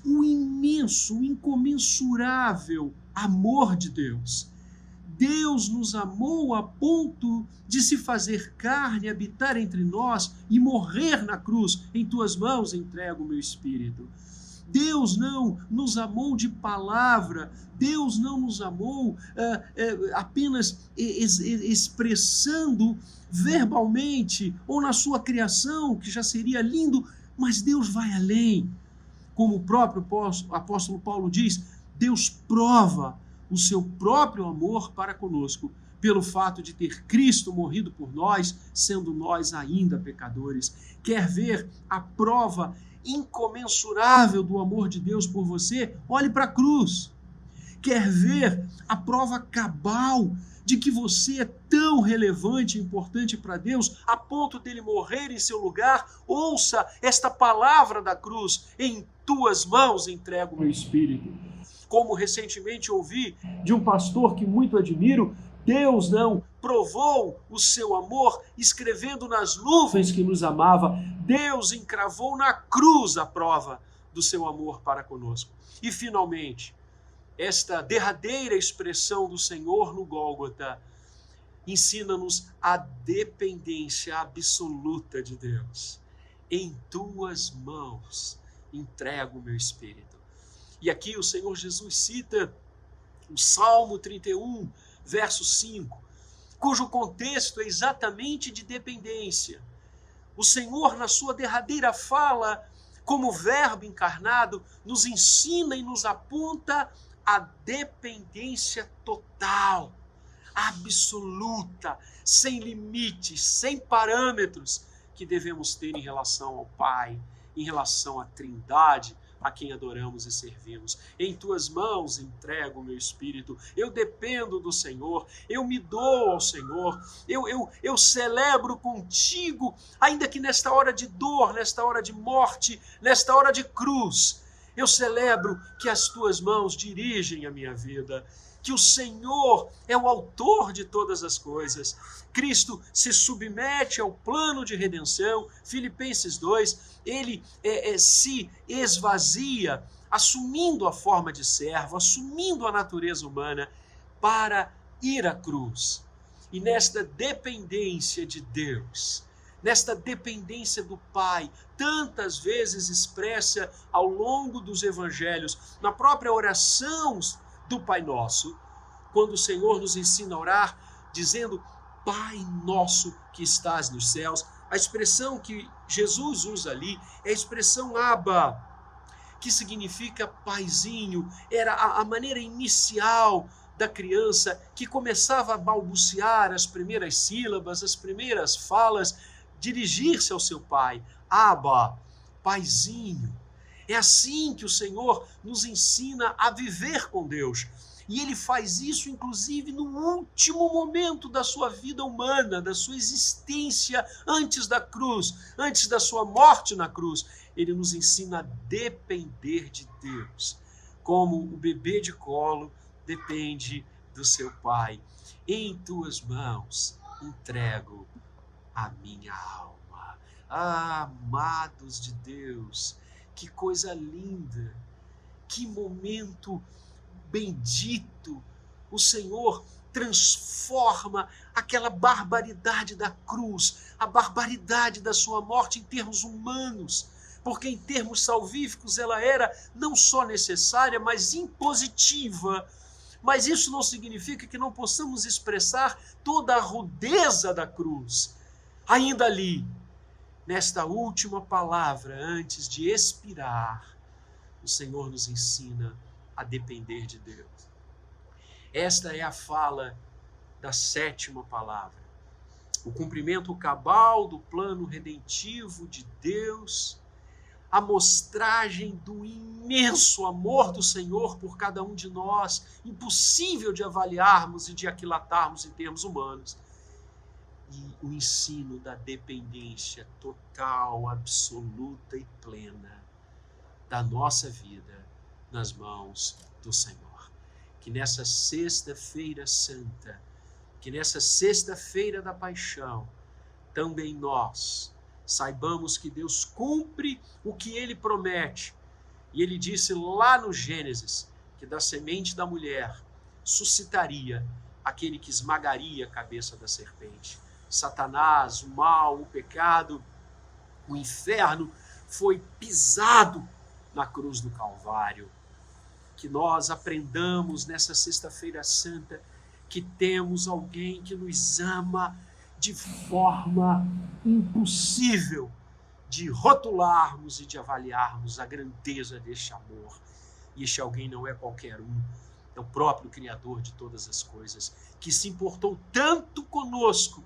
o imenso, o incomensurável amor de Deus. Deus nos amou a ponto de se fazer carne, habitar entre nós e morrer na cruz. Em tuas mãos entrego o meu espírito. Deus não nos amou de palavra, Deus não nos amou apenas expressando verbalmente ou na sua criação, que já seria lindo, mas Deus vai além. Como o próprio apóstolo Paulo diz, Deus prova o seu próprio amor para conosco, pelo fato de ter Cristo morrido por nós, sendo nós ainda pecadores. Quer ver a prova incomensurável do amor de Deus por você? Olhe para a cruz. Quer ver a prova cabal de que você é tão relevante e importante para Deus, a ponto dele morrer em seu lugar? Ouça esta palavra da cruz: em tuas mãos entrego o meu espírito. Como recentemente ouvi de um pastor que muito admiro, Deus não provou o seu amor escrevendo nas nuvens que nos amava. Deus encravou na cruz a prova do seu amor para conosco. E finalmente, esta derradeira expressão do Senhor no Gólgota ensina-nos a dependência absoluta de Deus. Em tuas mãos entrego o meu espírito. E aqui o Senhor Jesus cita o Salmo 31, verso 5, cujo contexto é exatamente de dependência. O Senhor, na sua derradeira fala, como verbo encarnado, nos ensina e nos aponta a dependência total, absoluta, sem limites, sem parâmetros, que devemos ter em relação ao Pai, em relação à Trindade, a quem adoramos e servimos. Em tuas mãos entrego o meu espírito. Eu dependo do Senhor, eu me dou ao Senhor, eu celebro contigo, ainda que nesta hora de dor, nesta hora de morte, nesta hora de cruz, eu celebro que as tuas mãos dirigem a minha vida, que o Senhor é o autor de todas as coisas. Cristo se submete ao plano de redenção. Filipenses 2, ele se esvazia, assumindo a forma de servo, assumindo a natureza humana para ir à cruz. E nesta dependência de Deus, nesta dependência do Pai, tantas vezes expressa ao longo dos evangelhos, na própria oração do Pai Nosso, quando o Senhor nos ensina a orar, dizendo: Pai nosso que estás nos céus. A expressão que Jesus usa ali é a expressão Abba, que significa paizinho. Era a maneira inicial da criança que começava a balbuciar as primeiras sílabas, as primeiras falas, dirigir-se ao seu pai. Abba, paizinho. É assim que o Senhor nos ensina a viver com Deus. E ele faz isso, inclusive, no último momento da sua vida humana, da sua existência antes da cruz, antes da sua morte na cruz. Ele nos ensina a depender de Deus, como o bebê de colo depende do seu pai. Em tuas mãos entrego a minha alma. Ah, amados de Deus, que coisa linda, que momento bendito. O Senhor transforma aquela barbaridade da cruz, a barbaridade da sua morte em termos humanos, porque em termos salvíficos ela era não só necessária, mas impositiva. Mas isso não significa que não possamos expressar toda a rudeza da cruz. Ainda ali, nesta última palavra, antes de expirar, o Senhor nos ensina a depender de Deus. Esta é a fala da sétima palavra. O cumprimento cabal do plano redentivo de Deus, a mostragem do imenso amor do Senhor por cada um de nós, impossível de avaliarmos e de aquilatarmos em termos humanos, e o ensino da dependência total, absoluta e plena da nossa vida nas mãos do Senhor. Que nessa sexta-feira santa, que nessa sexta-feira da paixão, também nós saibamos que Deus cumpre o que Ele promete. E Ele disse lá no Gênesis que da semente da mulher suscitaria aquele que esmagaria a cabeça da serpente. Satanás, o mal, o pecado, o inferno foi pisado na cruz do Calvário. Que nós aprendamos nessa sexta-feira santa que temos alguém que nos ama de forma impossível de rotularmos e de avaliarmos a grandeza deste amor. E este alguém não é qualquer um, é o próprio Criador de todas as coisas, que se importou tanto conosco,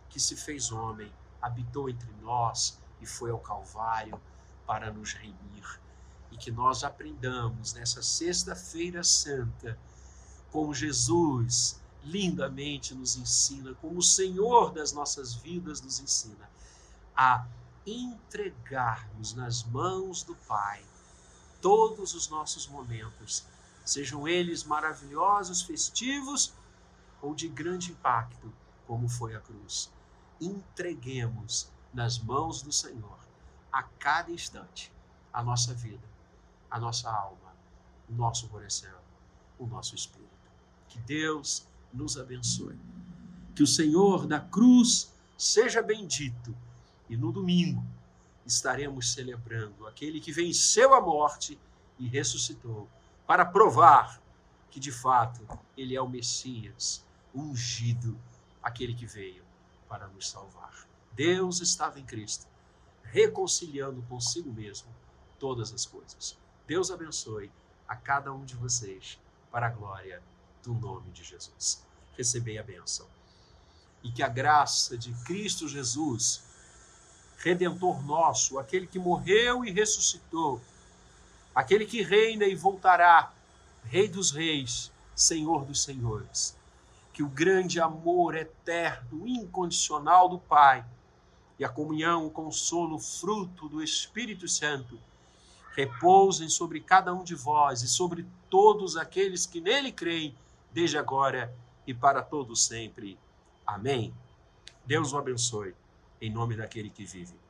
que se fez homem, habitou entre nós e foi ao Calvário para nos remir. E que nós aprendamos nessa sexta-feira santa, como Jesus lindamente nos ensina, como o Senhor das nossas vidas nos ensina, a entregarmos nas mãos do Pai todos os nossos momentos, sejam eles maravilhosos, festivos ou de grande impacto, como foi a cruz. Entreguemos nas mãos do Senhor, a cada instante, a nossa vida, a nossa alma, o nosso coração, o nosso espírito. Que Deus nos abençoe. Que o Senhor da cruz seja bendito. E no domingo estaremos celebrando aquele que venceu a morte e ressuscitou, para provar que de fato ele é o Messias, ungido, aquele que veio para nos salvar. Deus estava em Cristo, reconciliando consigo mesmo todas as coisas. Deus abençoe a cada um de vocês, para a glória do nome de Jesus. Recebei a bênção. E que a graça de Cristo Jesus, Redentor nosso, aquele que morreu e ressuscitou, aquele que reina e voltará, Rei dos reis, Senhor dos senhores, que o grande amor eterno, incondicional do Pai e a comunhão, o consolo, fruto do Espírito Santo, repousem sobre cada um de vós e sobre todos aqueles que nele creem, desde agora e para todos sempre. Amém. Deus o abençoe, em nome daquele que vive